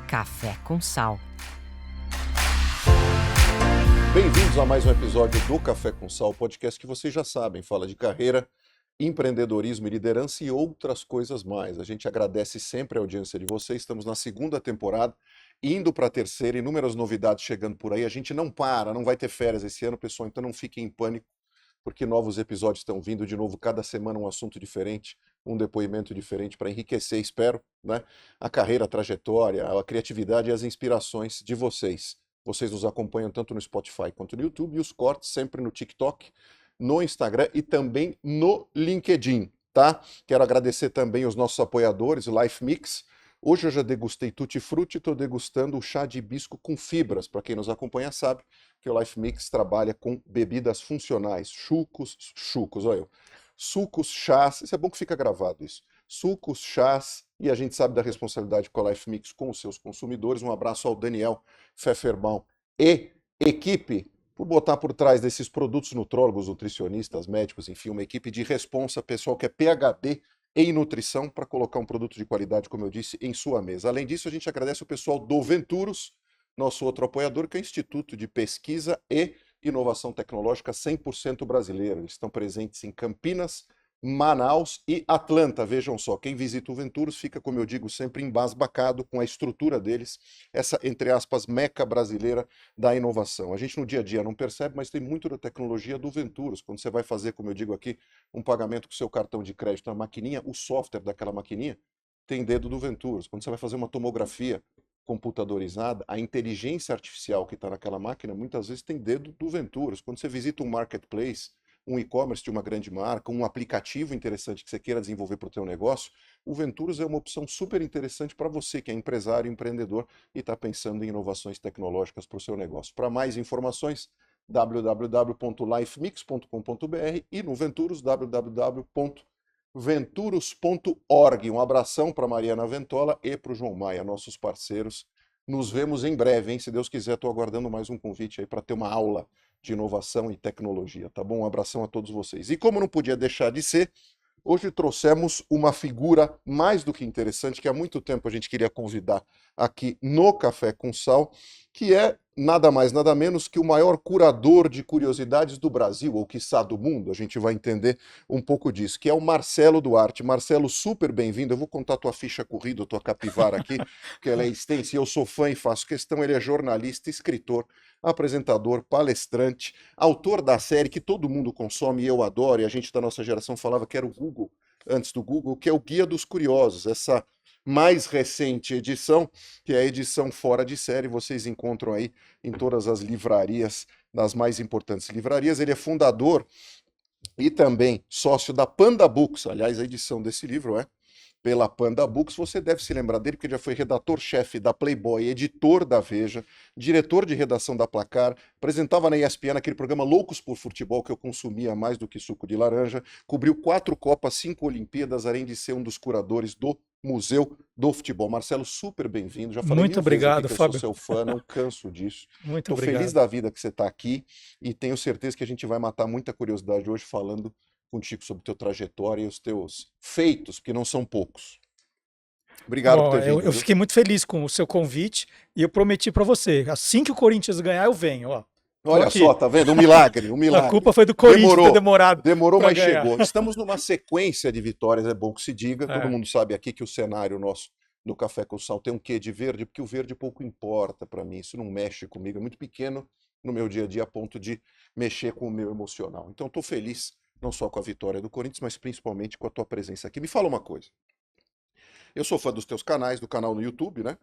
Café com Sal. Bem-vindos a mais um episódio do Café com Sal, podcast que vocês já sabem, fala de carreira, empreendedorismo e liderança e outras coisas mais. A gente agradece sempre a audiência de vocês, estamos na segunda temporada, indo para a terceira, inúmeras novidades chegando por aí. A gente não para, não vai ter férias esse ano, pessoal, então não fiquem em pânico, porque novos episódios estão vindo de novo, cada semana um assunto diferente, um depoimento diferente para enriquecer, espero, né, a carreira, a trajetória, a criatividade e as inspirações de vocês. Vocês nos acompanham tanto no Spotify quanto no YouTube e os cortes sempre no TikTok, no Instagram e também no LinkedIn, tá? Quero agradecer também os nossos apoiadores, o Life Mix. Hoje eu já degustei Tutti Frutti, estou degustando o chá de hibisco com fibras. Para quem nos acompanha sabe que o Life Mix trabalha com bebidas funcionais, olha eu, sucos, chás, isso é bom que fica gravado isso, sucos, chás, e a gente sabe da responsabilidade com a Life Mix com os seus consumidores. Um abraço ao Daniel Pfefferbaum e equipe por botar por trás desses produtos nutrólogos, nutricionistas, médicos, enfim, uma equipe de responsa, pessoal que é PhD em nutrição para colocar um produto de qualidade, como eu disse, em sua mesa. Além disso, a gente agradece o pessoal do Venturos, nosso outro apoiador, que é o Instituto de Pesquisa e Inovação Tecnológica 100% brasileiro. Eles estão presentes em Campinas, Manaus e Atlanta. Vejam só, quem visita o Venturos fica, como eu digo, sempre embasbacado com a estrutura deles, essa, entre aspas, meca brasileira da inovação. A gente no dia a dia não percebe, mas tem muito da tecnologia do Venturos. Quando você vai fazer, como eu digo aqui, um pagamento com o seu cartão de crédito na maquininha, o software daquela maquininha tem dedo do Venturos. Quando você vai fazer uma tomografia computadorizada, a inteligência artificial que está naquela máquina muitas vezes tem dedo do Venturos. Quando você visita um marketplace, um e-commerce de uma grande marca, um aplicativo interessante que você queira desenvolver para o teu negócio, o Venturos é uma opção super interessante para você que é empresário, empreendedor e está pensando em inovações tecnológicas para o seu negócio. Para mais informações, www.lifemix.com.br e no Venturos, www.venturos.org. Um abração para Mariana Ventola e para o João Maia, nossos parceiros. Nos vemos em breve, hein? Se Deus quiser, estou aguardando mais um convite aí para ter uma aula de inovação e tecnologia, tá bom? Um abração a todos vocês. E como não podia deixar de ser, hoje trouxemos uma figura mais do que interessante, que há muito tempo a gente queria convidar aqui no Café com Sal, que é nada mais, nada menos que o maior curador de curiosidades do Brasil, ou quiçá do mundo. A gente vai entender um pouco disso, que é o Marcelo Duarte. Marcelo, super bem-vindo. Eu vou contar a tua ficha corrida, a tua capivara aqui, porque ela é extensa e eu sou fã e faço questão. Ele é jornalista, escritor, apresentador, palestrante, autor da série que todo mundo consome e eu adoro, e a gente da nossa geração falava que era o Google, antes do Google, que é o Guia dos Curiosos, essa mais recente edição, que é a edição fora de série, vocês encontram aí em todas as livrarias, nas mais importantes livrarias. Ele é fundador e também sócio da Panda Books, aliás, a edição desse livro é pela Panda Books. Você deve se lembrar dele porque já foi redator-chefe da Playboy, editor da Veja, diretor de redação da Placar, apresentava na ESPN aquele programa Loucos por Futebol que eu consumia mais do que suco de laranja, cobriu 4 Copas, 5 Olimpíadas, além de ser um dos curadores do Museu do Futebol. Marcelo, super bem-vindo. Já falei Muito mil vezes aqui obrigado, que eu Fábio. sou seu fã, não canso disso. Muito Estou feliz obrigado. da vida que você está aqui e tenho certeza que a gente vai matar muita curiosidade hoje falando contigo sobre teu trajetória e os teus feitos, que não são poucos. Obrigado por Bom, ter vindo. eu fiquei muito feliz com o seu convite e eu prometi para você, assim que o Corinthians ganhar, eu venho, ó. Olha aqui. só, tá vendo? Um milagre, um A milagre. culpa foi do Corinthians ter demorado. Demorou, pra mas ganhar. chegou. Estamos numa sequência de vitórias, é bom que se diga. Todo É. mundo sabe aqui que o cenário nosso no Café com Sal tem um quê de verde, porque o verde pouco importa para mim, isso não mexe comigo, é muito pequeno no meu dia a dia a ponto de mexer com o meu emocional. Então estou feliz, não só com a vitória do Corinthians, mas principalmente com a tua presença aqui. Me fala uma coisa. Eu sou fã dos teus canais, do canal no YouTube, né?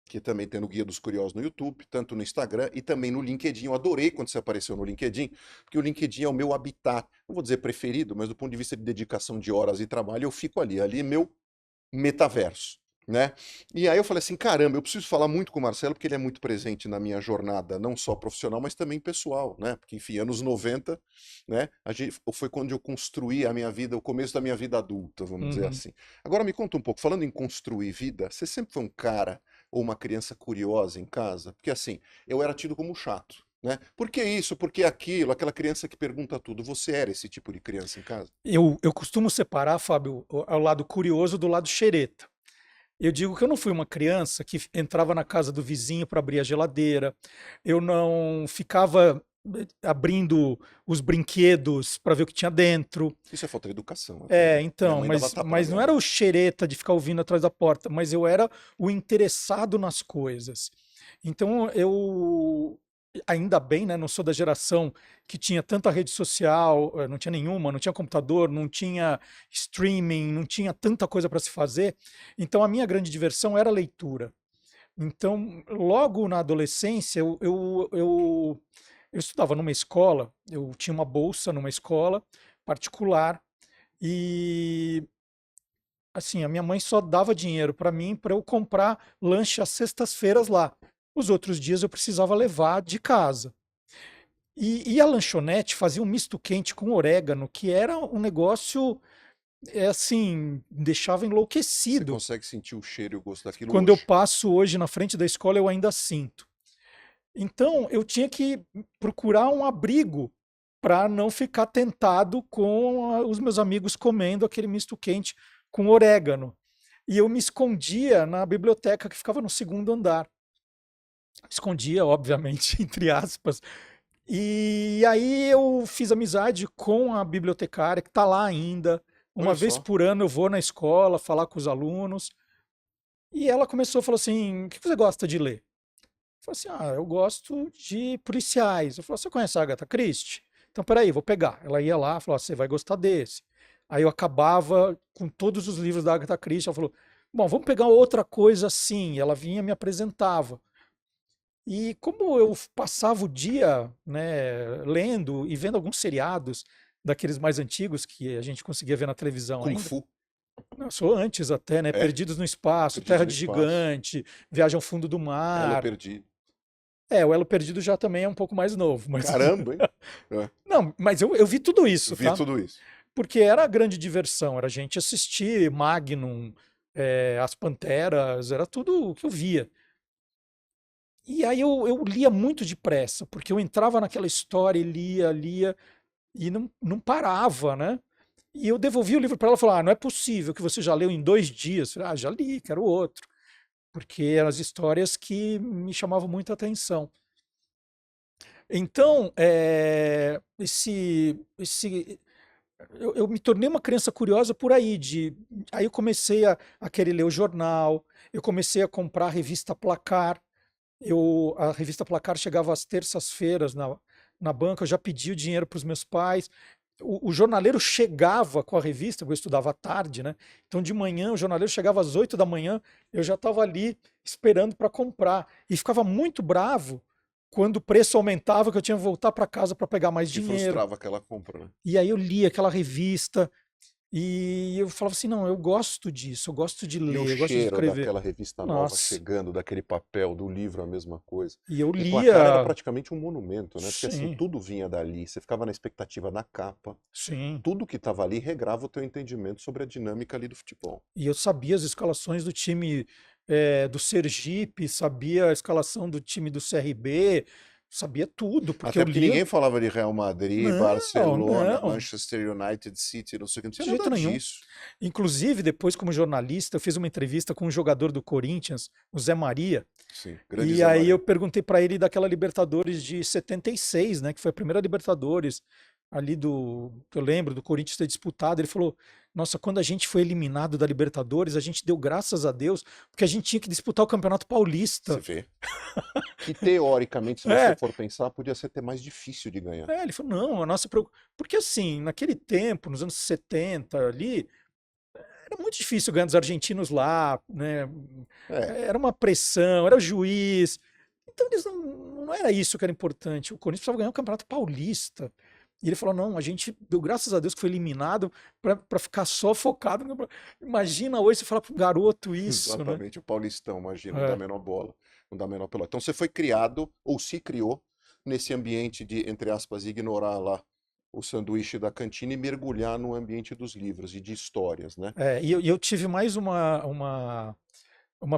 Que também tem no Guia dos Curiosos no YouTube, tanto no Instagram e também no LinkedIn. Eu adorei quando você apareceu no LinkedIn, porque o LinkedIn é o meu habitat, não vou dizer preferido, mas do ponto de vista de dedicação de horas e trabalho, eu fico ali. Ali é meu metaverso, né? E aí eu falei assim, caramba, eu preciso falar muito com o Marcelo, porque ele é muito presente na minha jornada, não só profissional, mas também pessoal, né? Porque, enfim, anos 90, né? Foi quando eu construí a minha vida, o começo da minha vida adulta, vamos dizer assim. Agora me conta um pouco, falando em construir vida, você sempre foi um cara ou uma criança curiosa em casa? Porque assim, eu era tido como chato, né? Por que isso? Por que aquilo? Aquela criança que pergunta tudo. Você era esse tipo de criança em casa? Eu costumo separar, Fábio, o lado curioso do lado xereta. Eu digo que eu não fui uma criança que entrava na casa do vizinho para abrir a geladeira, eu não ficava abrindo os brinquedos para ver o que tinha dentro. Isso é falta de educação até, É, né? Minha então, mãe dava tapa na mas minha não era mão. o xereta de ficar ouvindo atrás da porta, mas eu era o interessado nas coisas. Então eu, ainda bem, né, não sou da geração que tinha tanta rede social, não tinha nenhuma, não tinha computador, não tinha streaming, não tinha tanta coisa para se fazer. Então a minha grande diversão era a leitura. Então, logo na adolescência, eu estudava numa escola, eu tinha uma bolsa numa escola particular e assim, a minha mãe só dava dinheiro para eu comprar lanche às sextas-feiras lá. Os outros dias eu precisava levar de casa. E a lanchonete fazia um misto quente com orégano, que era um negócio, assim, deixava Você enlouquecido. consegue sentir o cheiro e o gosto daquilo Quando eu hoje. passo hoje na frente da escola, eu ainda sinto. Então, eu tinha que procurar um abrigo para não ficar tentado com os meus amigos comendo aquele misto quente com orégano. E eu me escondia na biblioteca que ficava no segundo andar. Escondia, obviamente, entre aspas. E aí eu fiz amizade com a bibliotecária, que está lá ainda. Uma Olha vez só. por ano eu vou na escola falar com os alunos. E ela começou a falar assim: o que você gosta de ler? Eu falei assim: ah, eu gosto de policiais. Eu falei: você conhece a Agatha Christie? Então, peraí, vou pegar. Ela ia lá, falou: você vai gostar desse. Aí eu acabava com todos os livros da Agatha Christie. Ela falou: bom, vamos pegar outra coisa assim. Ela vinha e me apresentava. E como eu passava o dia, né, lendo e vendo alguns seriados daqueles mais antigos que a gente conseguia ver na televisão Kung ainda, Fu. não, sou antes até, né? É? Perdidos no Espaço, Perdidos Terra no de Espaço. Gigante, Viagem ao Fundo do Elo Mar. Perdido. É, o Elo Perdido já também é um pouco mais novo, mas Caramba, hein? É. não, mas eu vi tudo isso, Vi tá? tudo isso. Porque era a grande diversão, era a gente assistir Magnum, As Panteras, era tudo o que eu via. E aí eu lia muito depressa, porque eu entrava naquela história e lia, e não parava, né? E eu devolvi o livro para ela e falei: ah, não é possível que você já leu em 2 dias. Eu falei: ah, já li, quero outro. Porque eram as histórias que me chamavam muita atenção. Então, eu me tornei uma criança curiosa por aí. Aí eu comecei a querer ler o jornal, eu comecei a comprar a revista Placar. A revista Placar chegava às terças-feiras na banca, eu já pedi o dinheiro para os meus pais. O jornaleiro chegava com a revista, porque eu estudava à tarde, né? Então de manhã, o jornaleiro chegava às 8 da manhã, eu já estava ali esperando para comprar. E ficava muito bravo quando o preço aumentava, que eu tinha que voltar para casa para pegar mais Que dinheiro. frustrava aquela compra, né? E aí eu lia aquela revista e eu falava assim: não, eu gosto disso, eu gosto de E o ler, eu gosto de cheiro escrever. daquela revista nova Nossa, chegando, daquele papel, do livro, a mesma coisa. e eu E Placar era lia, praticamente um monumento, né? Porque assim, sim, tudo vinha dali, você ficava na expectativa da capa, sim. tudo que estava ali regrava o teu entendimento sobre a dinâmica ali do futebol. E eu sabia as escalações do time do Sergipe, sabia a escalação do time do CRB, sabia tudo, porque Até eu porque lia. ninguém falava de Real Madrid, Não, Barcelona, não, Manchester United, City, não sei o que, não de tinha jeito nada nenhum. disso. Inclusive, depois, como jornalista, eu fiz uma entrevista com um jogador do Corinthians, o Zé Maria, Sim, grande e Zé aí eu Maria. perguntei para ele daquela Libertadores de 76, né, que foi a primeira Libertadores ali que eu lembro do Corinthians ter disputado. Ele falou: "Nossa, quando a gente foi eliminado da Libertadores, a gente deu graças a Deus, porque a gente tinha que disputar o Campeonato Você Paulista". vê. Que teoricamente, se você É, for pensar, podia ser até mais difícil de ganhar. ele falou: "Não, a nossa porque assim, naquele tempo, nos anos 70 ali, era muito difícil ganhar dos argentinos lá, né? É, Era uma pressão, era o juiz. Então eles não era isso que era importante. O Corinthians precisava ganhar o Campeonato Paulista. E ele falou: não, a gente deu graças a Deus que foi eliminado para ficar só focado no. Imagina hoje você falar para um garoto isso, né? exatamente, o Paulistão, imagina, não dá a É, menor bola, não dá a menor pelota. Então você foi criado, ou se criou, nesse ambiente de, entre aspas, ignorar lá o sanduíche da cantina e mergulhar no ambiente dos livros e de histórias, né? e eu tive mais uma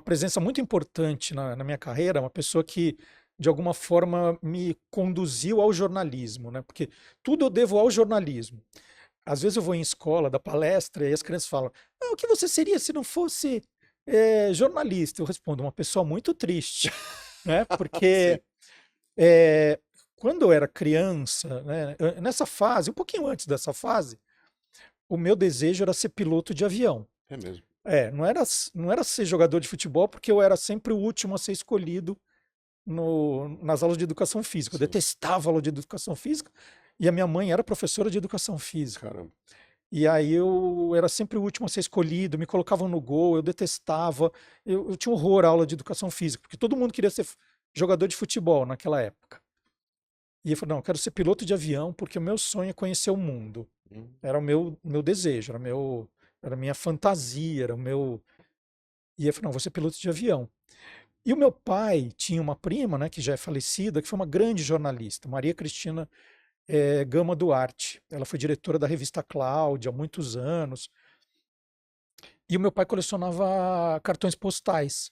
presença muito importante na minha carreira, uma pessoa que, de alguma forma, me conduziu ao jornalismo, né? Porque tudo eu devo ao jornalismo. Às vezes eu vou em escola, dar palestra, e as crianças falam: ah, o que você seria se não fosse. Jornalista, eu respondo, uma pessoa muito triste, né? Sim, Porque é, quando eu era criança, né, nessa fase, um pouquinho antes dessa fase, o meu desejo era ser piloto de avião. é mesmo. Não era ser jogador de futebol, porque eu era sempre o último a ser escolhido nas aulas de educação física. Eu Sim, detestava aula de educação física e a minha mãe era professora de educação física. caramba. E aí eu era sempre o último a ser escolhido, me colocavam no gol, eu detestava. Eu tinha horror à aula de educação física, porque todo mundo queria ser jogador de futebol naquela época. E eu falei, não, eu quero ser piloto de avião, porque o meu sonho é conhecer o mundo. Hum, Era o meu desejo, era a minha fantasia, era o meu. E eu falei, não, vou ser piloto de avião. E o meu pai tinha uma prima, né, que já é falecida, que foi uma grande jornalista, Maria Cristina Gama Duarte. Ela foi diretora da revista Cláudia há muitos anos. E o meu pai colecionava cartões postais.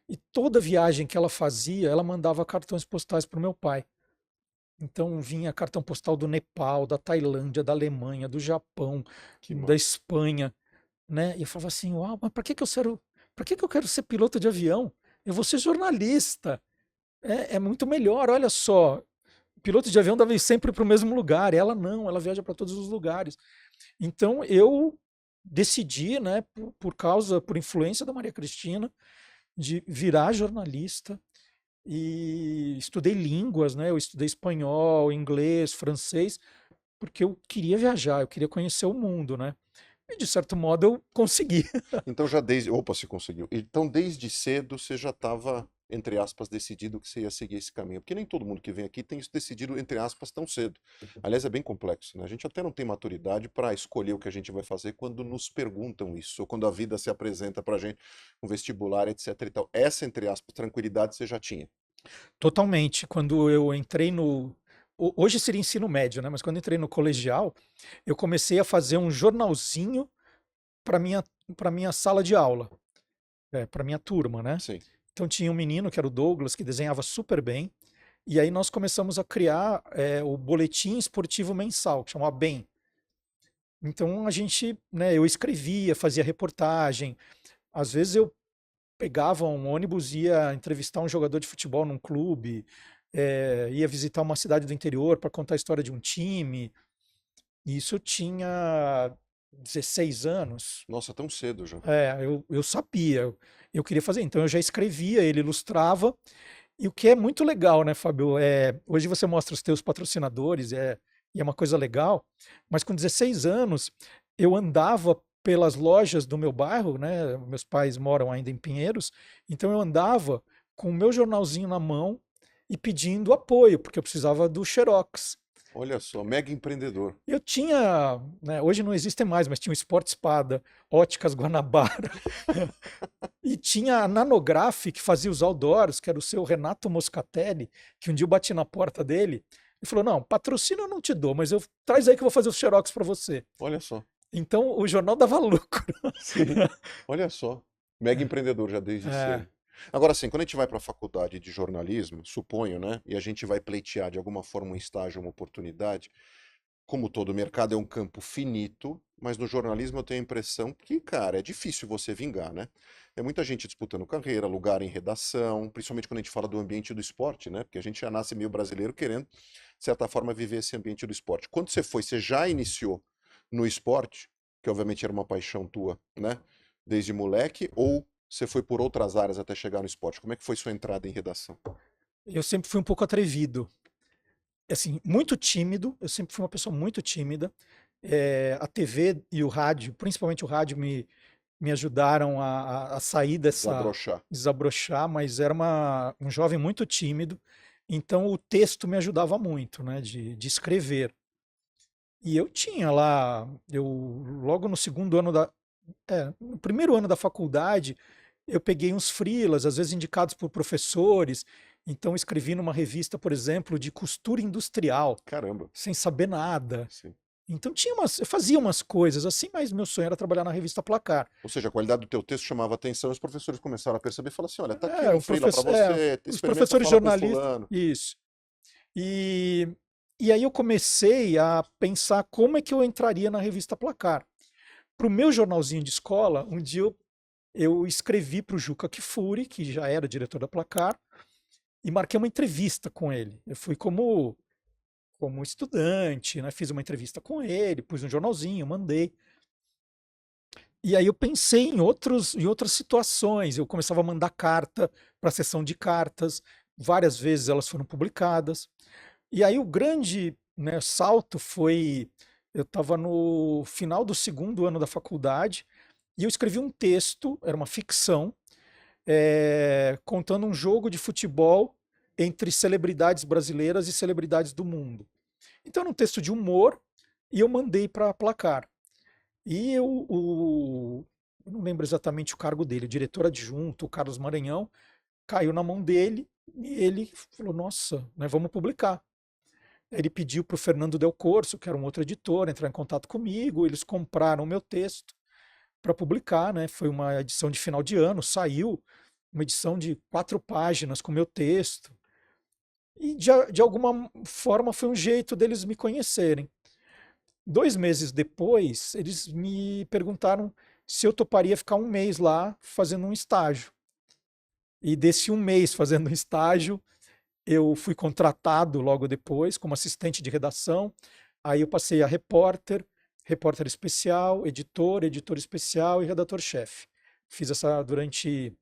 E toda viagem que ela fazia, ela mandava cartões postais para o meu pai. Então vinha cartão postal do Nepal, da Tailândia, da Alemanha, do Japão, que da massa. Espanha, né? E eu falava assim, uau, mas para que eu quero ser piloto de avião? Eu vou ser jornalista. É muito melhor, olha só. Piloto de avião deve ir sempre para o mesmo lugar. Ela não, ela viaja para todos os lugares. Então eu decidi, né, por influência da Maria Cristina, de virar jornalista e estudei línguas, né? Eu estudei espanhol, inglês, francês, porque eu queria viajar, eu queria conhecer o mundo, né? E de certo modo eu consegui. Então já desde. Opa, se conseguiu. Então desde cedo você já estava, entre aspas, decidido que você ia seguir esse caminho. Porque nem todo mundo que vem aqui tem isso decidido, entre aspas, tão cedo. Aliás, é bem complexo, né? A gente até não tem maturidade para escolher o que a gente vai fazer quando nos perguntam isso, ou quando a vida se apresenta para a gente, um vestibular, etc e tal. Essa, entre aspas, tranquilidade você já tinha. Totalmente. Quando eu entrei hoje seria ensino médio, né? Mas quando eu entrei no colegial, eu comecei a fazer um jornalzinho para minha para minha sala de aula, para minha turma, né? Sim. Então tinha um menino que era o Douglas que desenhava super bem. E aí nós começamos a criar o boletim esportivo mensal, que chama BEM. Então a gente, né, eu escrevia, fazia reportagem. Às vezes eu pegava um ônibus, ia entrevistar um jogador de futebol num clube, ia visitar uma cidade do interior para contar a história de um time. E isso eu tinha 16 anos. Nossa, tão cedo já. Eu sabia, eu queria fazer. Então eu já escrevia, ele ilustrava. E o que é muito legal, né, Fábio? Hoje você mostra os teus patrocinadores, e é uma coisa legal, mas com 16 anos eu andava pelas lojas do meu bairro, né? Meus pais moram ainda em Pinheiros, então eu andava com o meu jornalzinho na mão e pedindo apoio, porque eu precisava do Xerox. Olha só, mega empreendedor. Eu tinha, né, hoje não existem mais, mas tinha o Sport Espada, Óticas Guanabara, e tinha a Nanograph, que fazia os outdoors, que era o seu Renato Moscatelli, que um dia eu bati na porta dele e falou: Não, patrocínio eu não te dou, mas traz aí que eu vou fazer os xerox para você. Olha só. Então o jornal dava lucro. Sim, olha só. Mega empreendedor já desde É, cedo. Agora, assim, quando a gente vai para a faculdade de jornalismo, suponho, né? E a gente vai pleitear de alguma forma um estágio, uma oportunidade, como todo mercado é um campo finito, mas no jornalismo eu tenho a impressão que, cara, é difícil você vingar, né? É muita gente disputando carreira, lugar em redação, principalmente quando a gente fala do ambiente do esporte, né? Porque a gente já nasce meio brasileiro querendo, de certa forma, viver esse ambiente do esporte. Quando você foi, você já iniciou no esporte, que obviamente era uma paixão tua, né? Desde moleque, ou você foi por outras áreas até chegar no esporte? Como é que foi sua entrada em redação? eu sempre fui um pouco atrevido, assim, muito tímido. Eu sempre fui uma pessoa muito tímida. A TV e o rádio, principalmente o rádio, me ajudaram a sair dessa Desabrochar. desabrochar, mas era um jovem muito tímido, então o texto me ajudava muito, né, de escrever. E eu tinha lá, eu logo no segundo ano no primeiro ano da faculdade, eu peguei uns freelas, às vezes indicados por professores, então escrevi numa revista, por exemplo, de costura industrial, Caramba. sem saber nada. Sim. Então eu fazia umas coisas assim, mas meu sonho era trabalhar na revista Placar. Ou seja, a qualidade do teu texto chamava atenção e os professores começaram a perceber e falaram assim, olha, tá aqui um O freela para você, os experimenta professores falar com jornalistas, fulano. isso. E, e aí eu comecei a pensar como é que eu entraria na revista Placar. Para o meu jornalzinho de escola, um dia eu escrevi para o Juca Kfouri, que já era diretor da Placar, e marquei uma entrevista com ele. Eu fui como estudante, né? Fiz uma entrevista com ele, pus um jornalzinho, mandei. E aí eu pensei em outras situações. Eu começava a mandar carta para a sessão de cartas, várias vezes elas foram publicadas. E aí o grande, né, salto foi, eu estava no final do segundo ano da faculdade e eu escrevi um texto, era uma ficção, contando um jogo de futebol entre celebridades brasileiras e celebridades do mundo. Então era um texto de humor e eu mandei para Placar. E eu não lembro exatamente o cargo dele, o diretor adjunto, o Carlos Maranhão, caiu na mão dele e ele falou: Nossa, né, vamos publicar. Ele pediu para o Fernando Del Corso, que era um outro editor, entrar em contato comigo. Eles compraram o meu texto para publicar, né? Foi uma edição de final de ano, saiu uma edição de 4 páginas com o meu texto. E de alguma forma foi um jeito deles me conhecerem. 2 meses depois, eles me perguntaram se eu toparia ficar um mês lá fazendo um estágio. E desse um mês fazendo um estágio, eu fui contratado logo depois como assistente de redação. Aí eu passei a repórter, repórter especial, editor, editor especial e redator-chefe. Fiz essa durante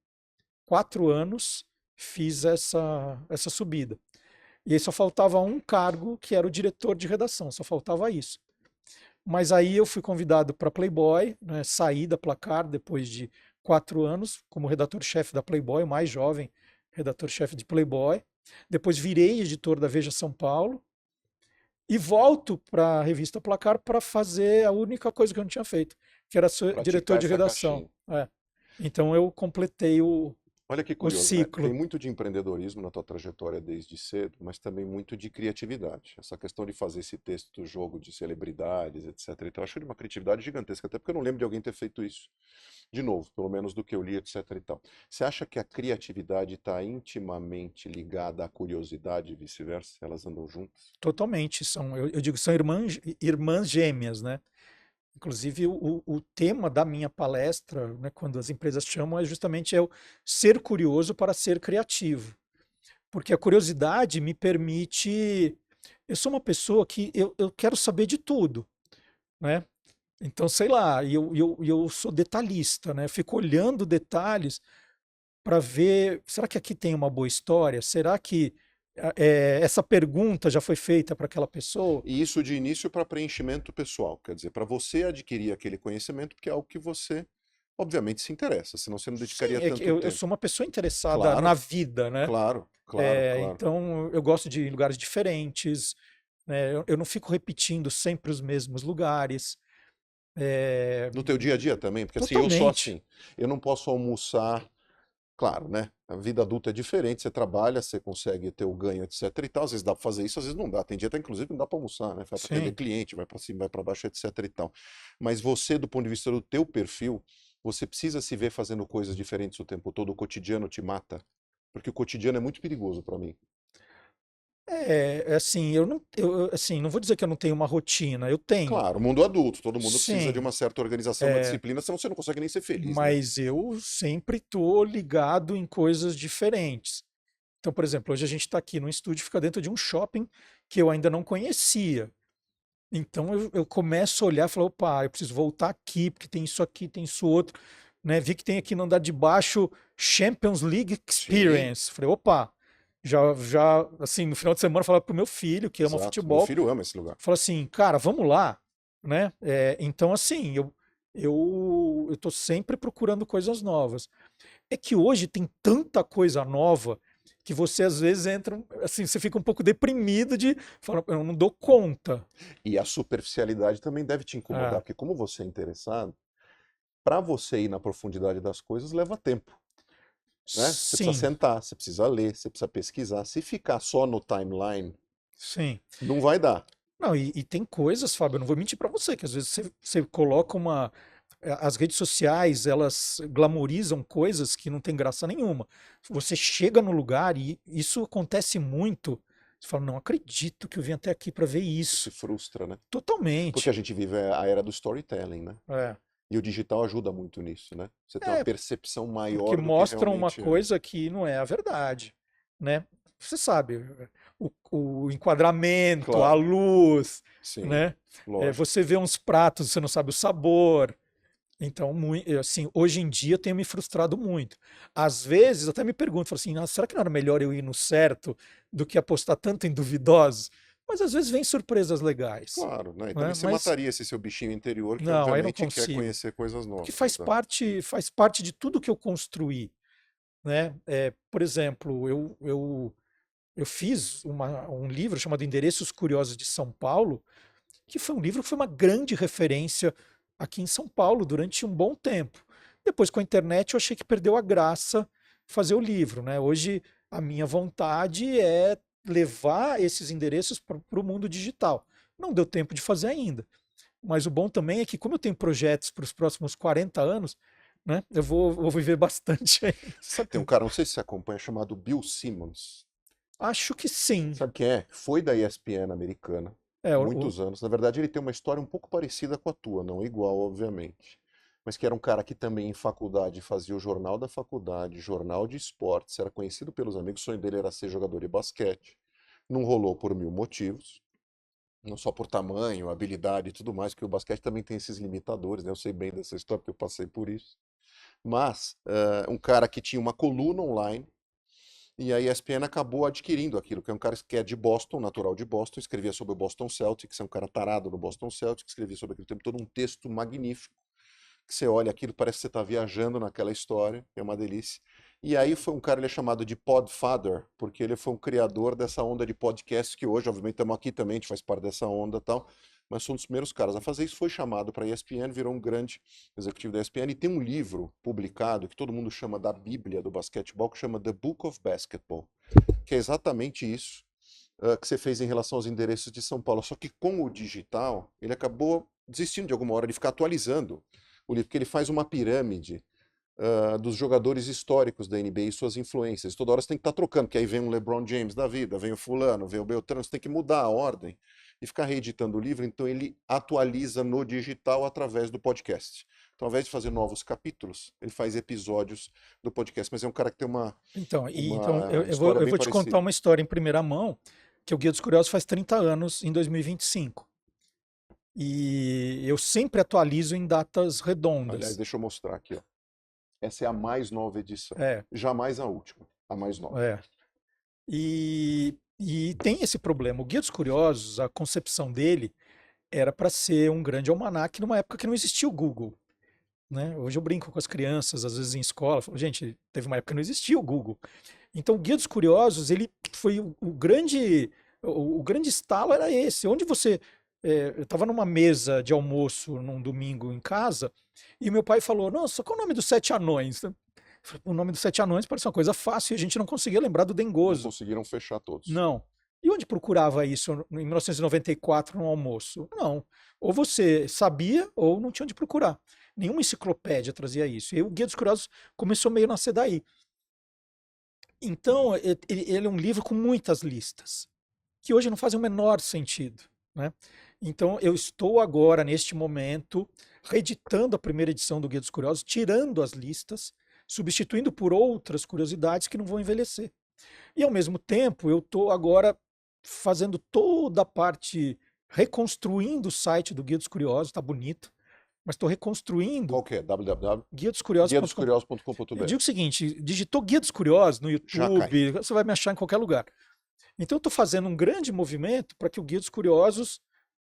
4 anos, fiz essa subida. E aí só faltava um cargo, que era o diretor de redação, só faltava isso. Mas aí eu fui convidado para Playboy, né, saí da Placar depois de 4 anos, como redator-chefe da Playboy, o mais jovem redator-chefe de Playboy. Depois virei editor da Veja São Paulo e volto para a revista Placar para fazer a única coisa que eu não tinha feito, que era ser diretor Praticar de essa redação. caixinha. Então eu completei Olha que o curioso, né? Tem ciclo. muito de empreendedorismo na tua trajetória desde cedo, mas também muito de criatividade. Essa questão de fazer esse texto do jogo de celebridades, etc. Então, eu acho de uma criatividade gigantesca, até porque eu não lembro de alguém ter feito isso. De novo, pelo menos do que eu li, etc. e tal. Você acha que a criatividade está intimamente ligada à curiosidade e vice-versa? Elas andam juntas? Totalmente. Eu digo que são irmãs gêmeas, né? Inclusive, o tema da minha palestra, né, quando as empresas chamam, é justamente o ser curioso para ser criativo. Porque a curiosidade me permite. Eu sou uma pessoa que eu quero saber de tudo, né? Então, sei lá, eu sou detalhista, né? Eu fico olhando detalhes para ver, será que aqui tem uma boa história? Será que essa pergunta já foi feita para aquela pessoa? E isso de início para preenchimento pessoal, quer dizer, para você adquirir aquele conhecimento, porque é algo que você, obviamente, se interessa, senão você não dedicaria Sim, é que tanto eu tempo. sou uma pessoa interessada na Claro, vida, né? claro, claro, claro. Então, eu gosto de lugares diferentes, né? Eu não fico repetindo sempre os mesmos lugares. É, No teu dia a dia também, porque assim, eu sou totalmente. assim, eu não posso almoçar, claro, né? A vida adulta é diferente, você trabalha, você consegue ter o ganho, etc e tal, às vezes dá para fazer isso, às vezes não dá. Tem dia até inclusive não dá para almoçar, né? Vai para atender Sim. cliente, vai para cima, vai para baixo, etc e tal. Mas você, do ponto de vista do teu perfil, você precisa se ver fazendo coisas diferentes o tempo todo, o cotidiano te mata, porque o cotidiano é muito perigoso para mim. Assim, assim, não vou dizer que eu não tenho uma rotina, eu tenho. Claro, mundo adulto, todo mundo precisa de Sim, uma certa organização, uma disciplina, senão você não consegue nem ser feliz, né? mas eu sempre estou ligado em coisas diferentes. Então, por exemplo, hoje a gente está aqui no estúdio, fica dentro de um shopping que eu ainda não conhecia. Então eu começo a olhar e falar, opa, eu preciso voltar aqui, tem isso outro, né? Vi que tem aqui no andar de baixo Champions League Sim, Experience. Falei, opa, assim, no final de semana eu falava pro meu filho, que ama exato. Meu futebol, filho ama esse lugar. falou assim, cara, vamos lá, né? Então, assim, eu tô sempre procurando coisas novas. É que hoje tem tanta coisa nova que você às vezes entra, assim, você fica um pouco deprimido de falar, eu não dou conta. E a superficialidade também deve te incomodar, Ah, porque como você é interessado, para você ir na profundidade das coisas leva tempo, né? Você precisa sim, sentar, você precisa ler, você precisa pesquisar. Se ficar só no timeline, sim. não vai dar. Não, e tem coisas, Fábio, eu não vou mentir para você, que às vezes você coloca uma. As redes sociais, elas glamorizam coisas que não tem graça nenhuma. Você chega no lugar e isso acontece muito. Você fala, não acredito que eu vim até aqui para ver Você se isso. frustra, né? Porque a Totalmente. gente vive a era do storytelling, né? É. E o digital ajuda muito nisso, né? Você tem uma É, percepção porque maior do que mostram uma realmente é. coisa que não é a verdade, né? Você sabe, o enquadramento, a Claro, luz, sim, né? lógico. Você vê uns pratos, você não sabe o sabor. Então, assim, hoje em dia eu tenho me frustrado muito. Às vezes, eu até me pergunto, falo assim, "Nossa, será que não era melhor eu ir no certo do que apostar tanto em duvidosos?" Mas às vezes vem surpresas legais, Claro, né? E também né? você Mas mataria esse seu bichinho interior que não, aí não obviamente quer consigo, conhecer coisas porque novas, né? faz parte de tudo que eu construí, né? Por exemplo, eu fiz um livro chamado Endereços Curiosos de São Paulo, que foi um livro que foi uma grande referência aqui em São Paulo durante um bom tempo. Depois, com a internet, eu achei que perdeu a graça fazer o livro, né? Hoje, a minha vontade é levar esses endereços para o mundo digital. Não deu tempo de fazer ainda. Mas o bom também é que, como eu tenho projetos para os próximos 40 anos, né, eu vou viver bastante aí. Você sabe, tem um cara, não sei se você acompanha, chamado Bill Simmons. Acho que sim. Sabe quem é? Foi da ESPN americana, É, muitos anos. Na verdade, ele tem uma história um pouco parecida com a tua, não igual, obviamente. Mas que era um cara que também em faculdade fazia o jornal da faculdade, jornal de esportes, era conhecido pelos amigos, o sonho dele era ser jogador de basquete. Não rolou por mil motivos, não só por tamanho, habilidade e tudo mais, porque o basquete também tem esses limitadores, né? Eu sei bem dessa história porque eu passei por isso. Mas um cara que tinha uma coluna online e a ESPN acabou adquirindo aquilo, que é um cara que é de Boston, natural de Boston, escrevia sobre o Boston Celtics, é um cara tarado no Boston Celtics, escrevia sobre aquilo o tempo todo, um texto magnífico, que você olha aquilo, parece que você está viajando naquela história, é uma delícia. E aí foi um cara, ele é chamado de Podfather, porque ele foi um criador dessa onda de podcast, que hoje, obviamente, estamos aqui também, a gente faz parte dessa onda e tal, mas foi um dos primeiros caras a fazer isso, foi chamado para a ESPN, virou um grande executivo da ESPN, e tem um livro publicado, que todo mundo chama da Bíblia do basquetebol, que chama The Book of Basketball, que é exatamente isso que você fez em relação aos endereços de São Paulo. Só que com o digital, ele acabou desistindo de alguma hora de ficar atualizando o livro, porque ele faz uma pirâmide dos jogadores históricos da NBA e suas influências. Toda hora você tem que estar trocando, porque aí vem um LeBron James da vida, vem o fulano, vem o Beltrano, você tem que mudar a ordem e ficar reeditando o livro, então ele atualiza no digital através do podcast. Então, ao invés de fazer novos capítulos, ele faz episódios do podcast, mas é um cara que tem Então, uma história eu bem vou te contar parecida. uma história em primeira mão, que o Guia dos Curiosos faz 30 anos em 2025. E eu sempre atualizo em datas Aliás, redondas. deixa eu mostrar aqui, ó. Essa é a mais nova edição. É, Jamais a última, a mais nova. é. E tem esse problema. O Guia dos Curiosos, a concepção dele era para ser um grande almanaque numa época que não existia o Google, né? Hoje eu brinco com as crianças, às vezes em escola, falo, gente, teve uma época que não existia o Google. Então, o Guia dos Curiosos, ele foi o grande estalo era esse, onde você, eu estava numa mesa de almoço num domingo em casa, e meu pai falou, nossa, qual é o nome dos sete anões? Eu falei, o nome dos sete anões parece uma coisa fácil, e a gente não conseguia lembrar do Não Dengoso. conseguiram fechar todos. Não. E onde procurava isso em 1994 no almoço? Não. Ou você sabia ou não tinha onde procurar. Nenhuma enciclopédia trazia isso. E aí o Guia dos Curiosos começou meio a nascer daí. Então, ele é um livro com muitas listas, que hoje não fazem o menor sentido, né? Então, eu estou agora, neste momento, reeditando a primeira edição do Guia dos Curiosos, tirando as listas, substituindo por outras curiosidades que não vão envelhecer. E, ao mesmo tempo, eu estou agora fazendo toda a parte, reconstruindo o site do Guia dos Curiosos, está bonito, mas estou reconstruindo Qual que é? www. guiadoscuriosos.com. Eu guiadoscuriosos.com.br. digo o seguinte, digitou Guia dos Curiosos no Já cai. YouTube, você vai me achar em qualquer lugar. Então, eu estou fazendo um grande movimento para que o Guia dos Curiosos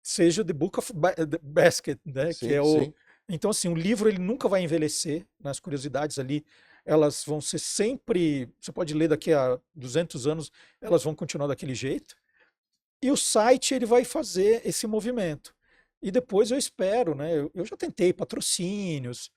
seja The Book of the Basket, né? Que Sim, é o... sim. Então, assim, o livro ele nunca vai envelhecer, nas curiosidades ali, elas vão ser sempre... Você pode ler daqui a 200 anos, elas vão continuar daquele jeito. E o site ele vai fazer esse movimento. E depois eu espero, né? Eu já tentei patrocínios,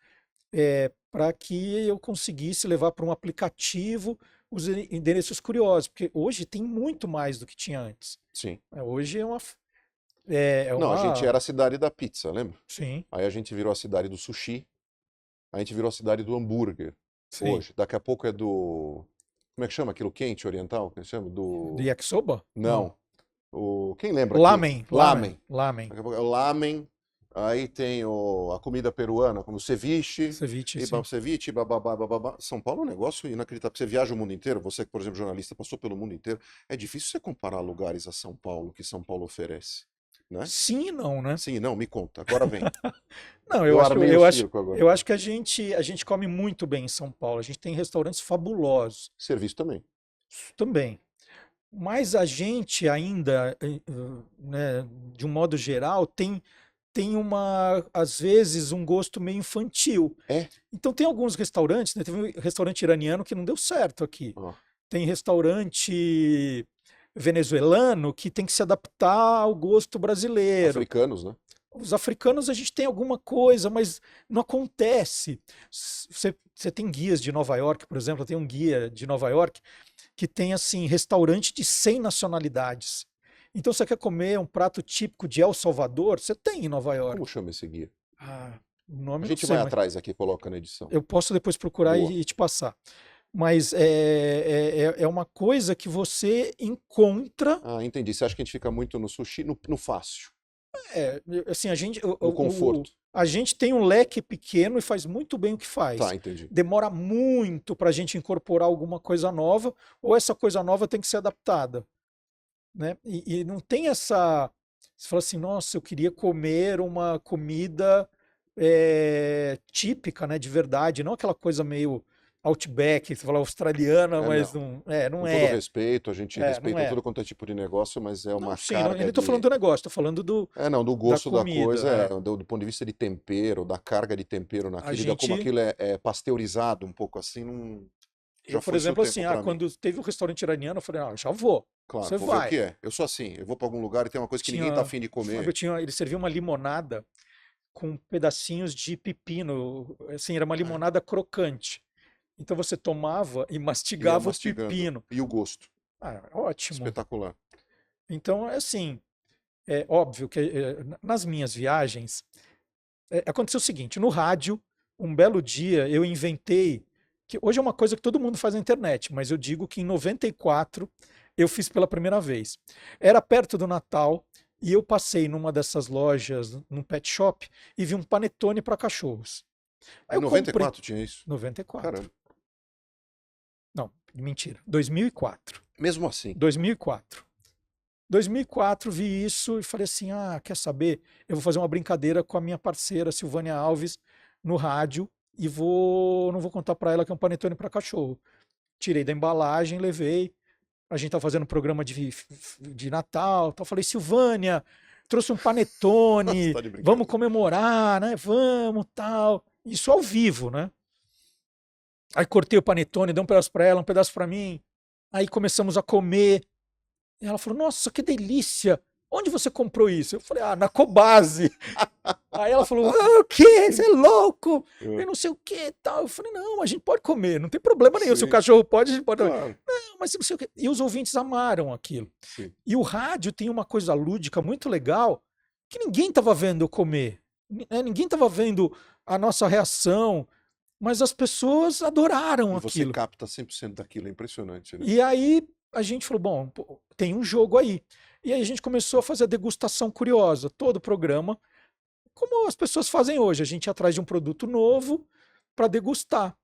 para que eu conseguisse levar para um aplicativo os endereços curiosos, porque hoje tem muito mais do que tinha antes. Sim. Hoje é Não, a gente uma, era a cidade da pizza, lembra? sim, Aí a gente virou a cidade do sushi, a gente virou a cidade do hambúrguer. sim, Hoje. Daqui a pouco é do. Como é que chama aquilo quente oriental? Que chama? do Do. yakisoba? Não, Não. Quem lembra aquilo? lamen, Lamen. lamen. Daqui a pouco é o lamen. Aí tem a comida peruana, como ceviche, Ceviche, e sim. ceviche, bababá, bababá. São Paulo é um negócio inacreditável. Você viaja o mundo inteiro, você que, por exemplo, jornalista, passou pelo mundo inteiro. É difícil você comparar lugares a São Paulo que São Paulo oferece, né? Sim e não, né? Sim, não, me conta. Agora vem. Não, Eu armei o circo agora. eu acho que a gente come muito bem em São Paulo. A gente tem restaurantes fabulosos Serviço também. também. Mas a gente ainda, né, de um modo geral, tem às vezes, um gosto meio infantil. É? Então tem alguns restaurantes, né? Teve um restaurante iraniano que não deu certo aqui. Ó, Tem restaurante venezuelano que tem que se adaptar ao gosto brasileiro. africanos, né? Os africanos a gente tem alguma coisa, mas não acontece. Você tem guias de Nova York, por exemplo, tem um guia de Nova York que tem assim restaurante de 100 nacionalidades. Então você quer comer um prato típico de El Salvador, você tem em Nova Como York. chama esse guia? Ah, o A nome eu não gente sei, vai mas atrás aqui, coloca na edição. eu posso depois procurar Boa. e te passar. Mas é uma coisa que você encontra. Ah, entendi. Você acha que a gente fica muito no sushi, no fácil, Assim, no conforto. a gente tem um leque pequeno e faz muito bem o que faz. Tá, entendi. Demora muito para a gente incorporar alguma coisa nova, ou essa coisa nova tem que ser adaptada, né? E não tem essa. Você fala assim, nossa, eu queria comer uma comida típica, né, de verdade, não aquela coisa meio Outback, você fala australiana, É, mas não. não Com todo é. respeito, a gente Não respeita é. todo quanto é tipo de negócio, mas é Não, uma sim, eu nem carga estou falando de. do negócio, estou falando É, não, do da gosto da comida. coisa, do ponto de vista de tempero, da carga de tempero A naquilo, e da como gente, aquilo é pasteurizado um pouco assim, não. Já eu, por foi seu exemplo, assim, tempo pra mim. quando teve um restaurante iraniano, eu falei, já vou. Claro, Você vou ver o vai. que é. Eu sou assim, eu vou pra algum lugar e tem uma coisa que ninguém tá afim de comer. Ele serviu uma limonada com pedacinhos de pepino, assim, era uma Ah, limonada crocante. Então você tomava e ia mastigava o mastigando. pepino. E o gosto, Ótimo. espetacular. Então, é assim, é óbvio que nas minhas viagens, aconteceu o seguinte, no rádio, um belo dia eu inventei, que hoje é uma coisa que todo mundo faz na internet, mas eu digo que em 94 eu fiz pela primeira vez. Era perto do Natal e eu passei numa dessas lojas, num pet shop, e vi um panetone para cachorros. Aí Em eu comprei 94 tinha isso. 94. Caramba. Não, mentira. 2004. Mesmo assim. 2004. 2004 vi isso e falei assim: quer saber? Eu vou fazer uma brincadeira com a minha parceira Silvânia Alves no rádio e não vou contar para ela que é um panetone para cachorro. Tirei da embalagem, levei. A gente tá fazendo um programa de Natal, então falei: Silvânia, trouxe um panetone, Tá de vamos brincadeira. comemorar, né? Vamos, tal. Isso ao vivo, né? Aí cortei o panetone, dei um pedaço para ela, um pedaço para mim. Aí começamos a comer. E ela falou: Nossa, que delícia! Onde você comprou isso? Eu falei: na Cobase. Aí ela falou: O quê? Você é louco? Eu não sei o que tal. Eu falei: Não, a gente pode comer, não tem problema nenhum. Se o Sim, cachorro pode, a gente pode. claro. Não, mas não sei o quê. E os ouvintes amaram aquilo. Sim. E o rádio tem uma coisa lúdica muito legal que ninguém estava vendo eu comer. Ninguém estava vendo a nossa reação, mas as pessoas adoraram E você aquilo. capta 100% daquilo, é impressionante, né? E aí a gente falou: Bom, tem um jogo aí. E aí a gente começou a fazer a degustação curiosa. Todo o programa, como as pessoas fazem hoje, a gente ia atrás de um produto novo para degustar.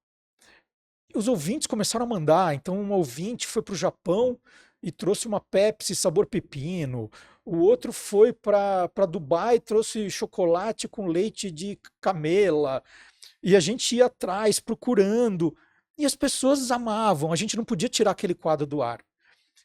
Os ouvintes começaram a mandar. Então, um ouvinte foi para o Japão e trouxe uma Pepsi sabor pepino. O outro foi para Dubai e trouxe chocolate com leite de camela. E a gente ia atrás, procurando. E as pessoas amavam. A gente não podia tirar aquele quadro do ar.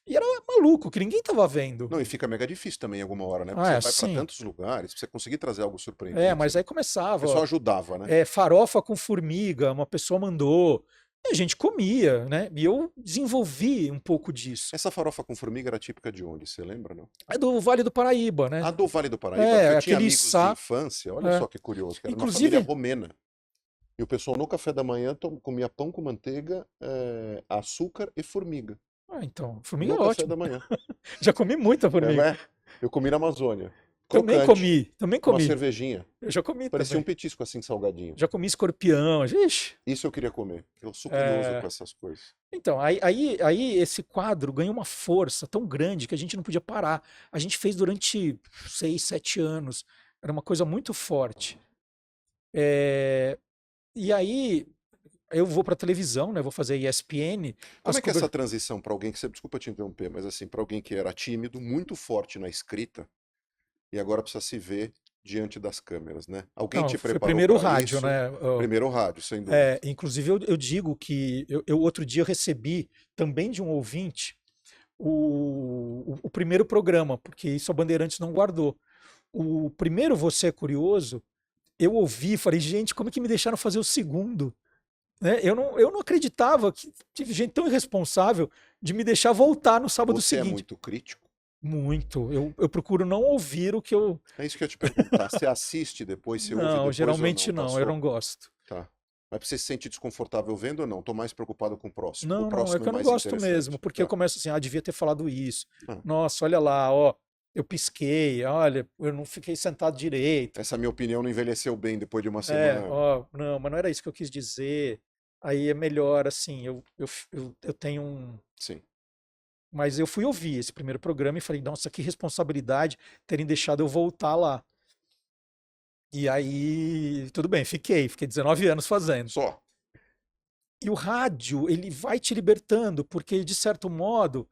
E era maluco, que ninguém estava vendo. Não, e fica mega difícil também em alguma hora, né? Porque você vai para sim. tantos lugares, pra você conseguir trazer algo surpreendente. Mas aí O começava. pessoal ajudava, né? Farofa com formiga, uma pessoa mandou. E a gente comia, né? E eu desenvolvi um pouco disso. Essa farofa com formiga era típica de onde? Você lembra, não? É do Vale do Paraíba, né? A do Vale do Paraíba, porque eu tinha aquele amigos de infância, olha só que curioso, que era uma Inclusive, família romena. E o pessoal no café da manhã comia pão com manteiga, açúcar e formiga. Então, formiga é No café ótimo. da manhã. Já comi muita formiga. né? Eu comi na Amazônia. Também Crocante, comi. uma cervejinha. Eu já comi Parecia também. um petisco assim, salgadinho. Já comi escorpião. Ixi. Isso eu queria comer. Eu sou curioso com essas coisas. Então, aí esse quadro ganhou uma força tão grande que a gente não podia parar. A gente fez durante 6, 7 anos. Era uma coisa muito forte. É, e aí eu vou para televisão, né? Vou fazer ESPN. Como As é que é cober... essa transição para alguém que você, desculpa te interromper, mas assim, para alguém que era tímido, muito forte na escrita e agora precisa se ver diante das câmeras, né? Alguém Não, te foi preparou primeiro o para rádio, isso? né? Primeiro o rádio, sem dúvida. Inclusive, eu digo que eu outro dia recebi também de um ouvinte o primeiro programa, porque isso a Bandeirantes não guardou. O primeiro Você é Curioso, eu ouvi e falei, gente, como é que me deixaram fazer o segundo? Né? Eu não acreditava que tive gente tão irresponsável de me deixar voltar no sábado Você é seguinte. muito crítico? Muito. Eu procuro não ouvir o que eu. É isso que eu ia te perguntar. Você assiste depois, você ouve Não, depois ou não? geralmente não, eu não gosto. Tá. Mas você se sente desconfortável vendo ou não? Tô mais preocupado com o próximo. O Não, não, é próximo que é eu não mais gosto mesmo, interessante. porque eu Tá. começo assim, devia ter falado isso. Ah, Nossa, olha lá, ó, eu pisquei, olha, eu não fiquei sentado direito. essa minha opinião não envelheceu bem depois de uma semana. Ó, não, mas não era isso que eu quis dizer. Aí é melhor, assim, eu tenho um. Sim. Mas eu fui ouvir esse primeiro programa e falei, nossa, que responsabilidade terem deixado eu voltar lá. E aí, tudo bem, fiquei 19 anos fazendo. Só. E o rádio, ele vai te libertando, porque de certo modo,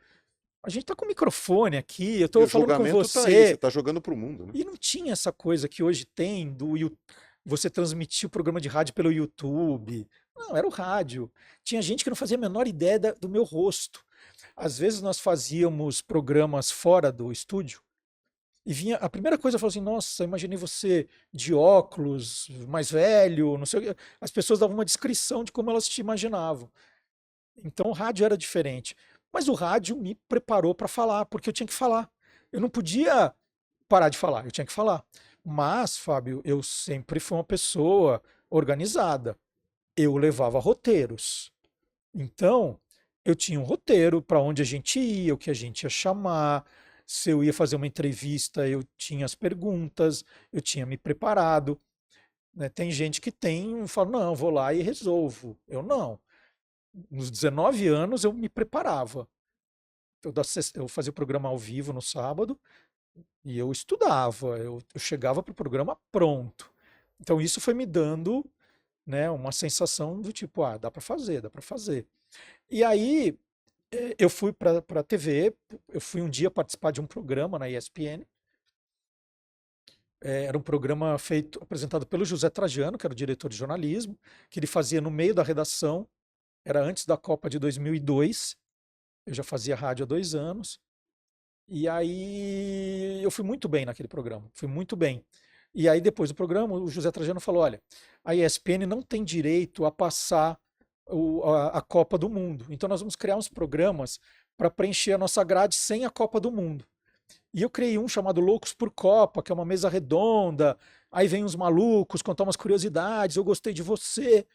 a gente tá com o microfone aqui, eu E tô o falando com julgamento tá aí, você você, tá jogando pro mundo, né? e não tinha essa coisa que hoje tem você transmitir o programa de rádio pelo YouTube. Não, era o rádio. Tinha gente que não fazia a menor ideia do meu rosto. Às vezes nós fazíamos programas fora do estúdio e vinha a primeira coisa, eu falava assim: "Nossa, imaginei você de óculos, mais velho, não sei o quê". As pessoas davam uma descrição de como elas te imaginavam. Então o rádio era diferente. Mas o rádio me preparou para falar, porque eu tinha que falar. Eu não podia parar de falar, eu tinha que falar. Mas, Fábio, eu sempre fui uma pessoa organizada. Eu levava roteiros. Então, eu tinha um roteiro para onde a gente ia, o que a gente ia chamar. Se eu ia fazer uma entrevista, eu tinha as perguntas, eu tinha me preparado. Né? Tem gente que tem, fala, não, vou lá e resolvo. Eu não. Nos 19 anos eu me preparava. Eu fazia o programa ao vivo no sábado e eu estudava, eu chegava para o programa pronto. Então isso foi me dando, né, uma sensação do tipo, dá para fazer, dá para fazer. E aí eu fui para a TV, eu fui um dia participar de um programa na ESPN. Era um programa feito, apresentado pelo José Trajano, que era o diretor de jornalismo, que ele fazia no meio da redação. Era antes da Copa de 2002. Eu já fazia rádio há 2 anos. E aí eu fui muito bem naquele programa, fui muito bem. E aí depois do programa, o José Trajano falou: olha, a ESPN não tem direito a passar a Copa do Mundo. Então nós vamos criar uns programas para preencher a nossa grade sem a Copa do Mundo. E eu criei um chamado Loucos por Copa, que é uma mesa redonda. Aí vem uns malucos contar umas curiosidades. Eu gostei de você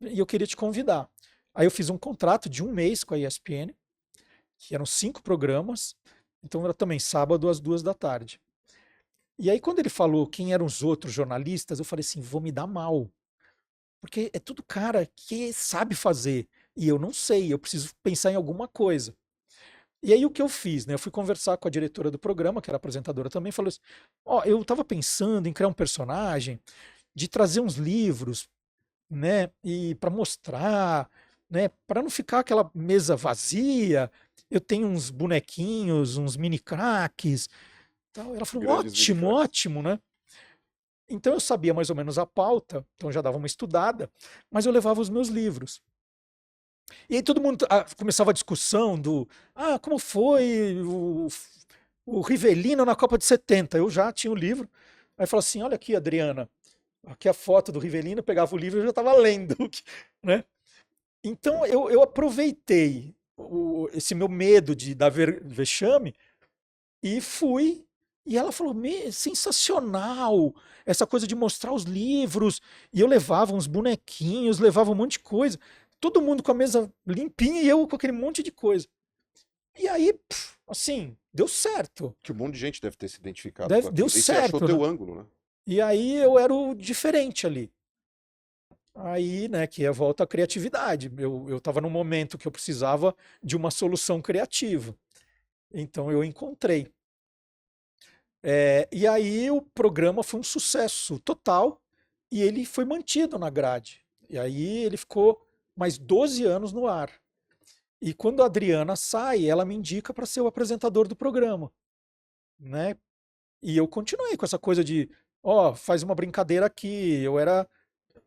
e eu queria te convidar. Aí eu fiz um contrato de 1 mês com a ESPN, que eram 5 programas. Então era também sábado às 2 da tarde. E aí, quando ele falou quem eram os outros jornalistas, eu falei assim: vou me dar mal. Porque é tudo cara que sabe fazer. E eu não sei, eu preciso pensar em alguma coisa. E aí o que eu fiz, né? Eu fui conversar com a diretora do programa, que era apresentadora também, falou assim: ó, eu estava pensando em criar um personagem, de trazer uns livros, né? E para mostrar, né? Para não ficar aquela mesa vazia. Eu tenho uns bonequinhos, uns mini craques. Tal. Ela falou: Grandes mini ótimo, cracks. ótimo, né? Então eu sabia mais ou menos a pauta, então já dava uma estudada, mas eu levava os meus livros. E aí todo mundo começava a discussão como foi o Rivelino na Copa de 70. Eu já tinha o livro. Aí falou assim: olha aqui, Adriana, aqui a foto do Rivelino, eu pegava o livro e eu já estava lendo, né? Então eu aproveitei esse meu medo de dar vexame e fui. E ela falou: sensacional! Essa coisa de mostrar os livros. E eu levava uns bonequinhos, levava um monte de coisa. Todo mundo com a mesa limpinha e eu com aquele monte de coisa. E aí, assim, deu certo. Que um monte de gente deve ter se identificado com Deu aquilo. E você achou certo, né? teu ângulo, né? E aí eu era o diferente ali. Aí, né, que é volta à criatividade. Eu estava num momento que eu precisava de uma solução criativa. Então eu encontrei. E aí o programa foi um sucesso total e ele foi mantido na grade. E aí ele ficou mais 12 anos no ar. E quando a Adriana sai, ela me indica para ser o apresentador do programa, né? E eu continuei com essa coisa de, ó, faz uma brincadeira aqui.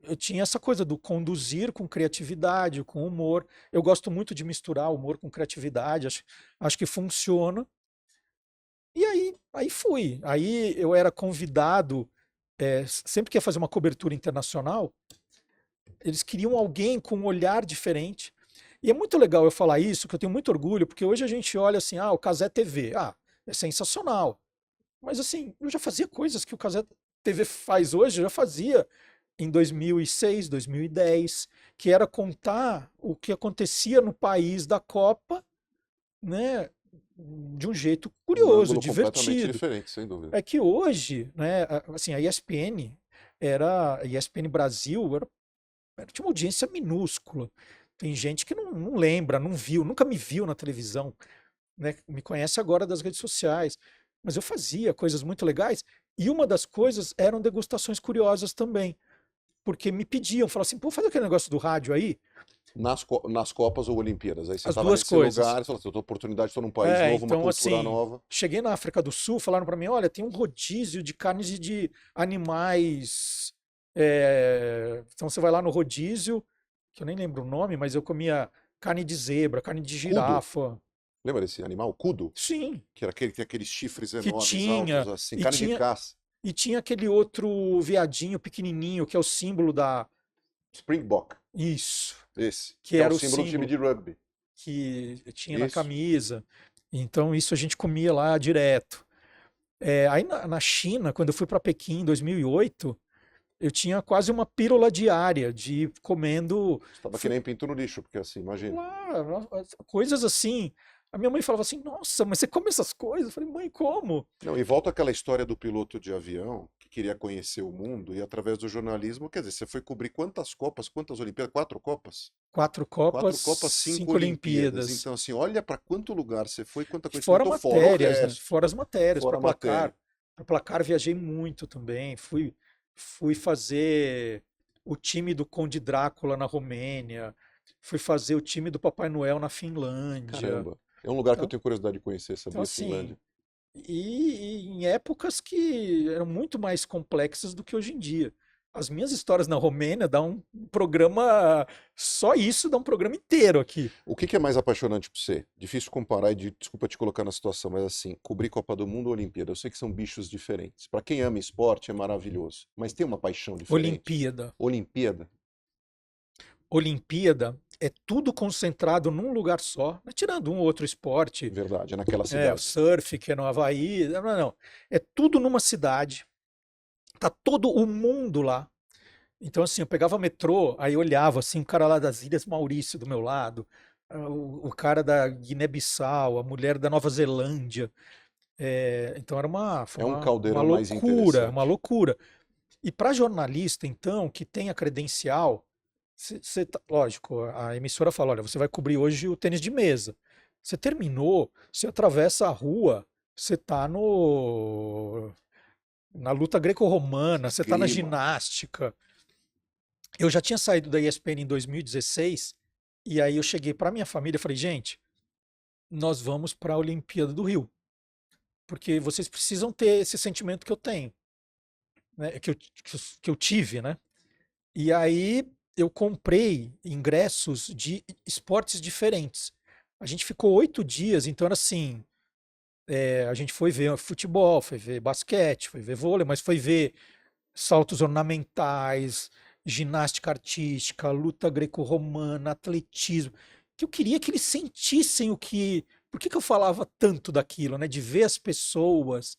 Eu tinha essa coisa do conduzir com criatividade, com humor. Eu gosto muito de misturar humor com criatividade, acho que funciona. E aí fui. Aí eu era convidado, sempre que ia fazer uma cobertura internacional, eles queriam alguém com um olhar diferente. E é muito legal eu falar isso, que eu tenho muito orgulho, porque hoje a gente olha assim, o Cazé TV, é sensacional. Mas assim, eu já fazia coisas que o Cazé TV faz hoje, eu já fazia em 2006, 2010, que era contar o que acontecia no país da Copa, né, de um jeito Um curioso, ângulo completamente divertido. diferente, sem dúvida. É que hoje, né, assim, a ESPN Brasil tinha uma audiência minúscula. Tem gente que não lembra, não viu, nunca me viu na televisão, né? Me conhece agora das redes sociais. Mas eu fazia coisas muito legais e uma das coisas eram degustações curiosas também, porque me pediam, falavam assim, pô, faz aquele negócio do rádio aí, Nas Copas ou Olimpíadas, aí você as estava duas nesse coisas. lugar, você falou, eu tô oportunidade, estou num país novo, uma Então cultura assim, nova. cheguei na África do Sul, falaram para mim, olha, tem um rodízio de carnes e de animais. Então você vai lá no rodízio, que eu nem lembro o nome, mas eu comia carne de zebra, carne de Kudu, girafa. lembra desse animal? Kudu? Sim, Que era aquele que tem aqueles chifres que enormes, altos, tinha, assim, e carne de tinha, caça. e tinha aquele outro veadinho pequenininho, que é o símbolo da. Springbok, Isso, esse, que que é o era o símbolo do time símbolo de rugby. que tinha na Isso. camisa. Então, isso a gente comia lá direto. Aí na China, quando eu fui para Pequim em 2008, eu tinha quase uma pílula diária de ir comendo. Estava que Fui nem pinto no lixo, porque assim, imagina. lá, coisas assim. A minha mãe falava assim: Nossa, mas você come essas coisas? Eu falei: Mãe, como? Não, e volta àquela história do piloto de avião que queria conhecer o mundo e através do jornalismo, quer dizer, você foi cobrir quantas Copas, quantas Olimpíadas? 4 Copas? Quatro Quatro Copas, Copas, cinco 5 Olimpíadas. Olimpíadas. Então, assim, olha para quanto lugar você foi, quanta coisa Fora experimentou, fora o matérias, né? resto, Fora as matérias fora para a matéria. placar. Para placar viajei muito também. Fui fazer o time do Conde Drácula na Romênia. Fui fazer o time do Papai Noel na Finlândia. Caramba. É um lugar que eu Então, tenho curiosidade de conhecer, então sabia? assim, Finlândia. e em épocas que eram muito mais complexas do que hoje em dia. As minhas histórias na Romênia dá um programa, só isso dá um programa inteiro aqui. O que que é mais apaixonante para você? Difícil comparar e desculpa te colocar na situação, mas assim, cobrir Copa do Mundo ou Olimpíada, eu sei que são bichos diferentes. Para quem ama esporte é maravilhoso, mas tem uma paixão diferente. Olimpíada. Olimpíada, Olimpíada é tudo concentrado num lugar só, né? Tirando um ou outro esporte, verdade, é naquela o cidade. surf, que é no Havaí, não, não, não. É tudo numa cidade, tá todo o mundo lá. Então, assim, eu pegava metrô, aí eu olhava, assim, o cara lá das Ilhas Maurício do meu lado, o cara da Guiné-Bissau, a mulher da Nova Zelândia. Então era foi É um uma caldeirão mais loucura, uma interessante. loucura. E para jornalista, então, que tem a credencial, lógico, a emissora fala, olha, você vai cobrir hoje o tênis de mesa. Você terminou, você atravessa a rua, você está na luta greco-romana, você está na Esgrima. ginástica. Eu já tinha saído da ESPN em 2016, e aí eu cheguei para minha família e falei, gente, nós vamos para a Olimpíada do Rio, porque vocês precisam ter esse sentimento que eu tenho, né, que eu tive, né? E aí eu comprei ingressos de esportes diferentes. A gente ficou 8 dias, então era assim, a gente foi ver futebol, foi ver basquete, foi ver vôlei, mas foi ver saltos ornamentais, ginástica artística, luta greco-romana, atletismo, que eu queria que eles sentissem o que. Por que que eu falava tanto daquilo, né? De ver as pessoas.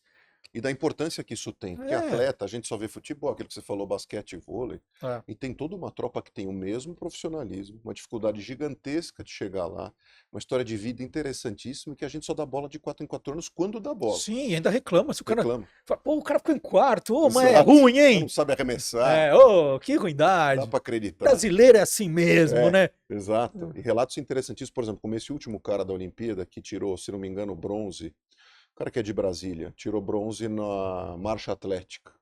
E da importância que isso tem, porque É, atleta, a gente só vê futebol, aquilo que você falou, basquete e vôlei, é. e tem toda uma tropa que tem o mesmo profissionalismo, uma dificuldade gigantesca de chegar lá, uma história de vida interessantíssima que a gente só dá bola de 4 em 4 anos quando dá bola. Sim, e ainda reclama. Se o cara Reclama. fala, pô, o cara ficou em quarto, ô, mas é Exato. ruim, Mas não hein? sabe arremessar, Ô, que dá ruindade. para acreditar. Brasileiro é assim mesmo, É, né? exato. E relatos interessantíssimos, por exemplo, como esse último cara da Olimpíada que tirou, se não me engano, bronze cara que é de Brasília, tirou bronze na marcha atlética.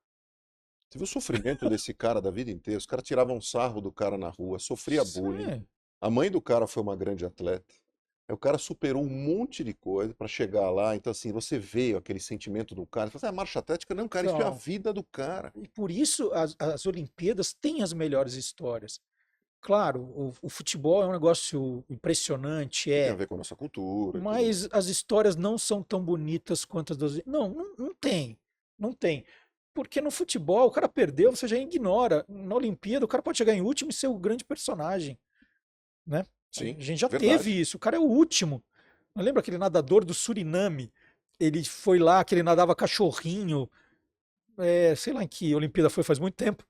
Você viu o sofrimento desse cara da vida inteira? Os caras tiravam sarro do cara na rua, sofria bullying. Sim, A mãe do cara foi uma grande atleta. Aí o cara superou um monte de coisa para chegar lá. Então, assim, você vê aquele sentimento do cara. Você fala assim, marcha atlética? Não, cara, isso é a então, vida do cara. e por isso as Olimpíadas têm as melhores histórias. Claro, o futebol é um negócio impressionante, Que tem a ver com a nossa cultura e tudo mais. mas as histórias não são tão bonitas quanto as das. Não, não tem. Não tem. Porque no futebol, o cara perdeu, você já ignora. Na Olimpíada, o cara pode chegar em último e ser o grande personagem, né? A Sim, gente já teve verdade. isso. O cara é o último. Não lembra aquele nadador do Suriname? Ele foi lá, que ele nadava cachorrinho. Sei lá em que Olimpíada foi, faz muito tempo.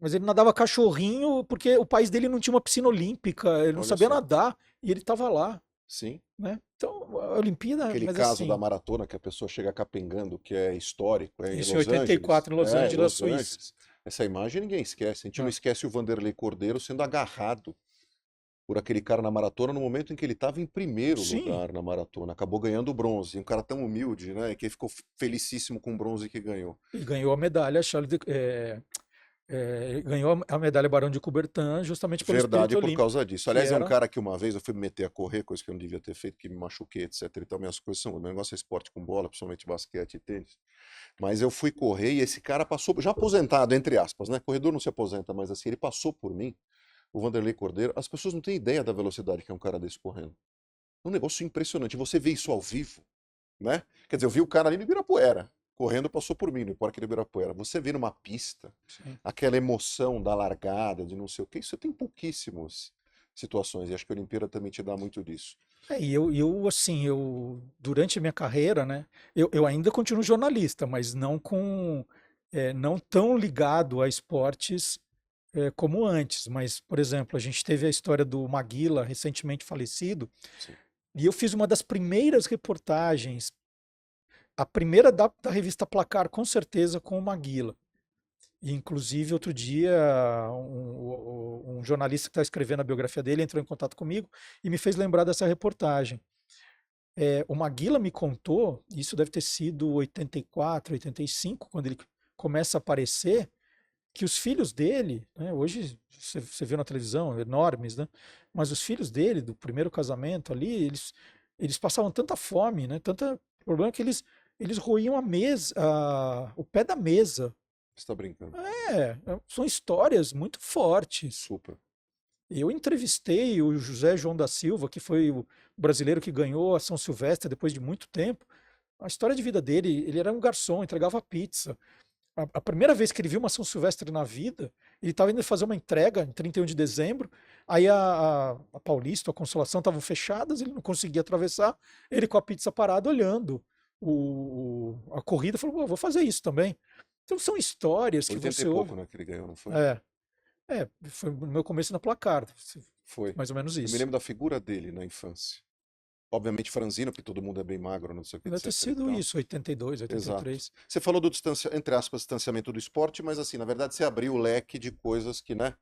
Mas ele nadava cachorrinho porque o país dele não tinha uma piscina olímpica, ele não Olha sabia só. nadar e ele estava lá, Sim. né? Então, a Olimpíada, Aquele mas caso da assim, maratona que a pessoa chega capengando, que é histórico, é em isso em Los Angeles. 84 em Los É, em Angeles, Los Suíça. Angeles. Essa imagem ninguém esquece. A gente não Né? esquece o Vanderlei Cordeiro sendo agarrado por aquele cara na maratona no momento em que ele estava em primeiro Sim, lugar na maratona. Acabou ganhando o bronze. Um cara tão humilde, né? Que ficou felicíssimo com o bronze que ganhou. e ganhou a medalha, ganhou a medalha Barão de Coubertin justamente pelo Verdade espírito por olímpico, causa disso. que Aliás, é um era, cara que uma vez eu fui me meter a correr, coisa que eu não devia ter feito, que me machuquei, etc. Então, minhas coisas são. O meu negócio é esporte com bola, principalmente basquete e tênis. Mas eu fui correr e esse cara passou, já aposentado, entre aspas, né? Corredor não se aposenta, mas assim, ele passou por mim, o Vanderlei Cordeiro. As pessoas não têm ideia da velocidade que é um cara desse correndo. É um negócio impressionante. Você vê isso ao vivo, né? Quer dizer, eu vi o cara ali no Ibirapuera, correndo, passou por mim no Parque do Ibirapuera. Você vê numa pista, sim. aquela emoção da largada, de não sei o que, isso tem pouquíssimas situações. E acho que a Olimpíada também te dá muito disso. Assim, durante a minha carreira, né, eu ainda continuo jornalista, mas não tão ligado a esportes como antes. Mas, por exemplo, a gente teve a história do Maguila, recentemente falecido, Sim. e eu fiz uma das primeiras reportagens, a primeira da revista Placar, com certeza, com o Maguila. E, inclusive, outro dia, um jornalista que está escrevendo a biografia dele entrou em contato comigo e me fez lembrar dessa reportagem. O Maguila me contou, isso deve ter sido 84, 85, quando ele começa a aparecer, que os filhos dele, né, hoje você viu na televisão, enormes, né? Mas os filhos dele, do primeiro casamento ali, eles passavam tanta fome, né? Tanta problema que eles roíam a mesa, o pé da mesa. Você está brincando. São histórias muito fortes. Super. Eu entrevistei o José João da Silva, que foi o brasileiro que ganhou a São Silvestre depois de muito tempo. A história de vida dele, ele era um garçom, entregava pizza. A primeira vez que ele viu uma São Silvestre na vida, ele estava indo fazer uma entrega em 31 de dezembro, aí a Paulista, a Consolação estavam fechadas, ele não conseguia atravessar, ele com a pizza parada olhando a corrida, falou, "Pô, vou fazer isso também." Então são histórias que 80 e você pouco, ouve. né, que ele ganhou, não foi? É, foi no meu começo na Placar, Foi. mais ou menos Eu me isso. lembro da figura dele na infância. Obviamente franzino, porque todo mundo é bem magro, não sei o que, Deve ter etc e sido tal. isso, 82, Exato. 83. Você falou do entre aspas, distanciamento do esporte, mas assim, na verdade você abriu o leque de coisas que, né,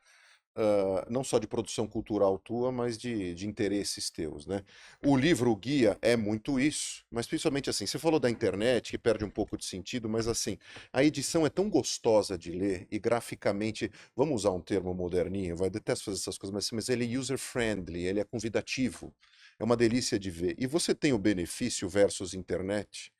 não só de produção cultural tua, mas de interesses teus, né? O livro, o guia, é muito isso, mas principalmente assim, você falou da internet, que perde um pouco de sentido, mas assim, a edição é tão gostosa de ler e graficamente, vamos usar um termo moderninho, vai, detesto fazer essas coisas, mas ele é user-friendly, ele é convidativo, é uma delícia de ver. E você tem o benefício versus internet,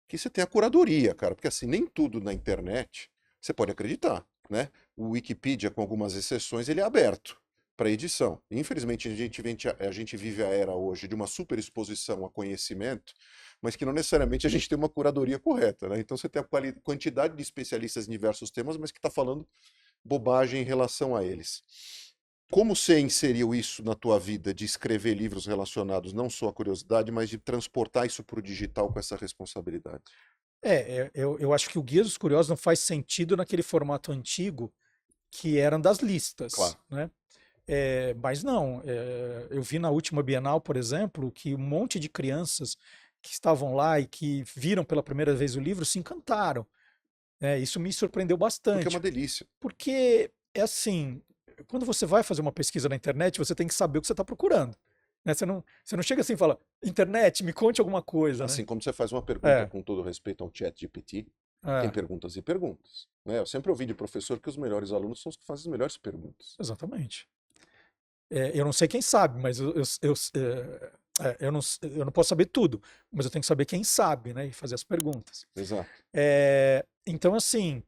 que você tem a curadoria, cara, porque assim, nem tudo na internet você pode acreditar, né? O Wikipedia, com algumas exceções, ele é aberto para edição. Infelizmente, a gente vive a era hoje de uma superexposição a conhecimento, mas que não necessariamente a gente tem uma curadoria correta, né? Então você tem a quantidade de especialistas em diversos temas, mas que está falando bobagem em relação a eles. Como você inseriu isso na tua vida, de escrever livros relacionados não só à curiosidade, mas de transportar isso para o digital com essa responsabilidade? Eu acho que o Guia dos Curiosos não faz sentido naquele formato antigo que eram das listas, Claro. né? Mas não, eu vi na última Bienal, por exemplo, que um monte de crianças que estavam lá e que viram pela primeira vez o livro se encantaram, né? Isso me surpreendeu Porque é uma bastante, delícia. porque é assim, quando você vai fazer uma pesquisa na internet, você tem que saber o que você está procurando. né? Você não chega assim e fala, internet, me conte alguma coisa, né? Assim como você faz uma pergunta É, com todo respeito ao chat GPT, tem é, perguntas e perguntas, né? Eu sempre ouvi de professor que os melhores alunos são os que fazem as melhores perguntas. exatamente. Eu não sei quem sabe, mas eu não posso saber tudo, mas eu tenho que saber quem sabe, né? E fazer as perguntas. Exato. Então, assim,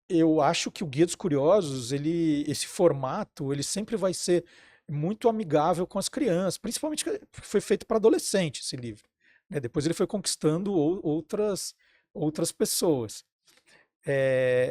eu acho que o Guia dos Curiosos, esse formato, ele sempre vai ser muito amigável com as crianças, principalmente porque foi feito para adolescente esse livro, né? Depois ele foi conquistando outras pessoas.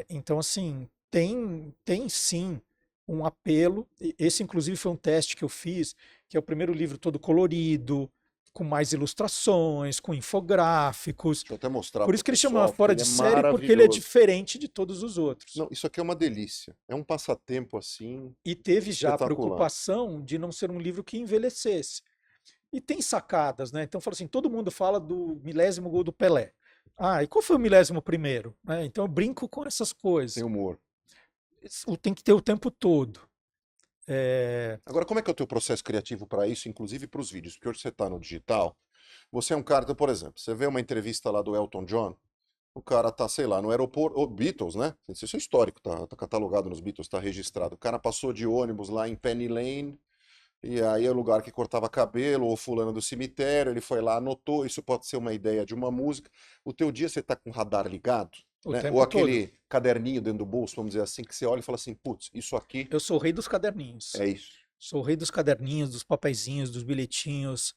Então, assim, tem sim um apelo. Esse, inclusive, foi um teste que eu fiz, que é o primeiro livro todo colorido, com mais ilustrações, com infográficos. Deixa eu até mostrar Por para isso o que ele chama pessoal que Fora ele de é Série, porque ele é maravilhoso. diferente de todos os outros. Não, isso aqui é uma delícia. É um passatempo assim E teve já a espetacular. preocupação de não ser um livro que envelhecesse. E tem sacadas, né? Então, fala assim, todo mundo fala do milésimo gol do Pelé. Ah, e qual foi o milésimo primeiro? Né? Então, eu brinco com essas Tem coisas. humor. Tem que ter o tempo todo. É, Agora, como é que é o teu processo criativo para isso, inclusive para os vídeos? Porque hoje você está no digital, você é um cara, então, por exemplo, você vê uma entrevista lá do Elton John, o cara tá, sei lá, no aeroporto, o Beatles, né? Isso é histórico, tá catalogado nos Beatles, tá registrado. O cara passou de ônibus lá em Penny Lane, e aí é o lugar que cortava cabelo, ou fulano do cemitério, ele foi lá, anotou, isso pode ser uma ideia de uma música. O teu dia você tá com o radar ligado, o né? Ou tempo todo. aquele caderninho dentro do bolso, vamos dizer assim, que você olha e fala assim, putz, isso aqui Eu sou o rei dos caderninhos. é isso. Sou o rei dos caderninhos, dos papeizinhos, dos bilhetinhos.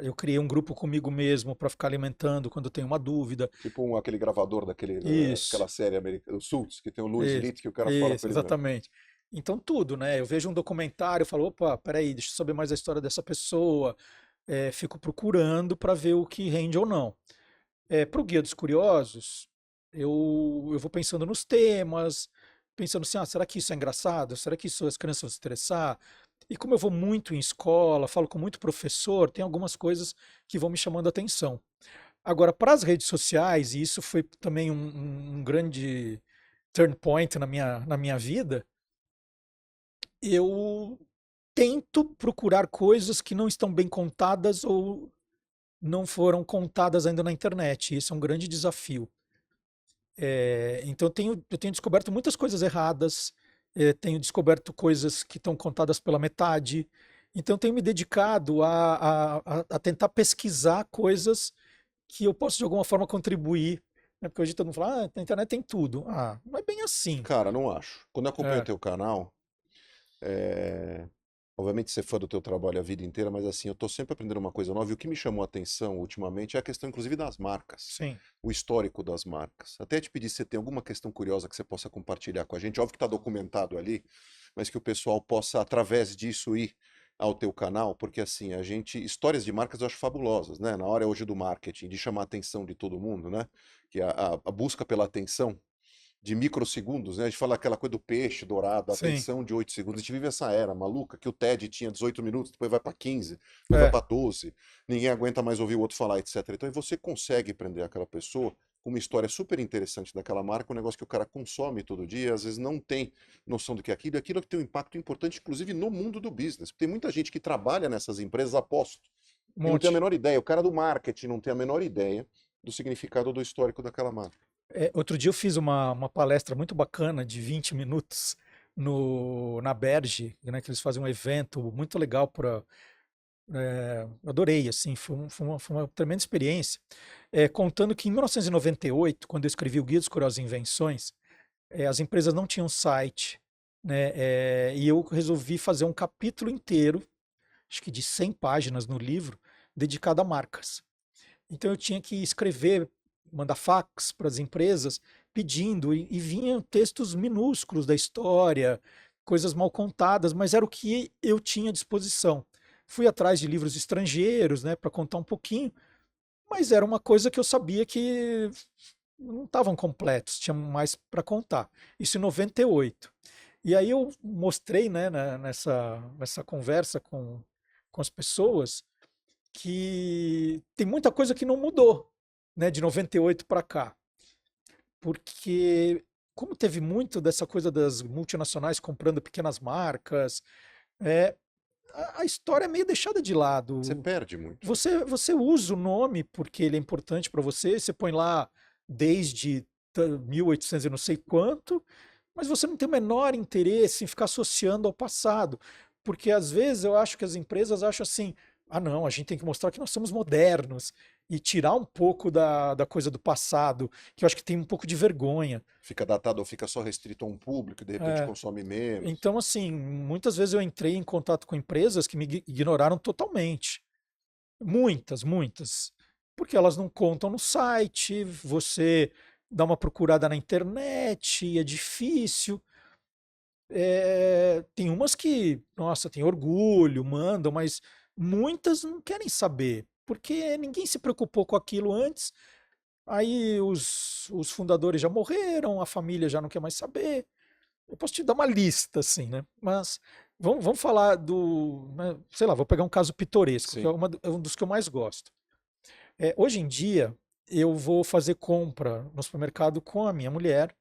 Eu criei um grupo comigo mesmo para ficar alimentando quando eu tenho uma dúvida. Tipo aquele gravador Isso, daquela série americana, o Suits, que tem o Louis isso, Litt, que o cara fala isso, com ele mesmo. exatamente. Então, tudo, né? Eu vejo um documentário, falo, opa, peraí, deixa eu saber mais a história dessa pessoa. Fico procurando para ver o que rende ou não. Para o Guia dos Curiosos, eu vou pensando nos temas, pensando assim, será que isso é engraçado? Será que isso as crianças vão se interessar? E como eu vou muito em escola, falo com muito professor, tem algumas coisas que vão me chamando a atenção. Agora, para as redes sociais, e isso foi também um grande turn point na minha vida, eu tento procurar coisas que não estão bem contadas ou não foram contadas ainda na internet. Isso é um grande desafio. Então eu tenho descoberto muitas coisas erradas, tenho descoberto coisas que estão contadas pela metade. Então eu tenho me dedicado a tentar pesquisar coisas que eu posso de alguma forma contribuir, né? Porque hoje todo mundo fala, na internet tem tudo. Não é bem assim. Cara, não acho. Quando eu acompanho o É, teu canal, é, obviamente ser fã do teu trabalho a vida inteira, mas assim, eu tô sempre aprendendo uma coisa nova. E o que me chamou a atenção ultimamente é a questão, inclusive, das marcas. sim, O histórico das marcas. Até te pedir se você tem alguma questão curiosa que você possa compartilhar com a gente. Óbvio que está documentado ali, mas que o pessoal possa, através disso, ir ao teu canal, porque assim, histórias de marcas eu acho fabulosas, né? Na hora hoje do marketing, de chamar a atenção de todo mundo, né? Que é a busca pela atenção de microsegundos, né? A gente fala aquela coisa do peixe dourado, a sim, atenção de 8 segundos. A gente vive essa era maluca que o TED tinha 18 minutos, depois vai para 15, depois vai é, para 12, ninguém aguenta mais ouvir o outro falar, etc. Então, você consegue prender aquela pessoa com uma história super interessante daquela marca, um negócio que o cara consome todo dia, às vezes não tem noção do que é aquilo, e aquilo é que tem um impacto importante, inclusive no mundo do business. Tem muita gente que trabalha nessas empresas, aposto, um que não tem a monte. menor ideia, o cara do marketing não tem a menor ideia do significado do histórico daquela marca. Outro dia eu fiz uma palestra muito bacana de 20 minutos na Berge, né, que eles fazem um evento muito legal para. Adorei, assim, foi uma tremenda experiência. Contando que em 1998, quando eu escrevi o Guia dos Curiosas Invenções, as empresas não tinham site, né, e eu resolvi fazer um capítulo inteiro, acho que de 100 páginas no livro, dedicado a marcas. Então eu tinha que escrever, mandar fax para as empresas pedindo, e vinham textos minúsculos da história, coisas mal contadas, mas era o que eu tinha à disposição. Fui atrás de livros estrangeiros, né, para contar um pouquinho, mas era uma coisa que eu sabia que não estavam completos, tinha mais para contar. Isso em 98. E aí eu mostrei, né, nessa conversa com as pessoas, que tem muita coisa que não mudou, né, de 98 para cá, porque como teve muito dessa coisa das multinacionais comprando pequenas marcas, é, a história é meio deixada de lado. Você perde muito. Você usa o nome porque ele é importante para você põe lá desde 1800 e não sei quanto, mas você não tem o menor interesse em ficar associando ao passado. Porque às vezes eu acho que as empresas acham assim: ah, não, a gente tem que mostrar que nós somos modernos e tirar um pouco da coisa do passado, que eu acho que tem um pouco de vergonha. Fica datado ou fica só restrito a um público, e de repente É, consome menos. então, assim, muitas vezes eu entrei em contato com empresas que me ignoraram totalmente. Muitas, muitas. Porque elas não contam no site, você dá uma procurada na internet, é difícil. Tem umas que, nossa, tem orgulho, mandam, mas muitas não querem saber, porque ninguém se preocupou com aquilo antes. Aí os fundadores já morreram, a família já não quer mais saber. Eu posso te dar uma lista, assim, né? Mas vamos falar do, né, sei lá, vou pegar um caso pitoresco, que é, Sim. é um dos que eu mais gosto. Hoje em dia, eu vou fazer compra no supermercado com a minha mulher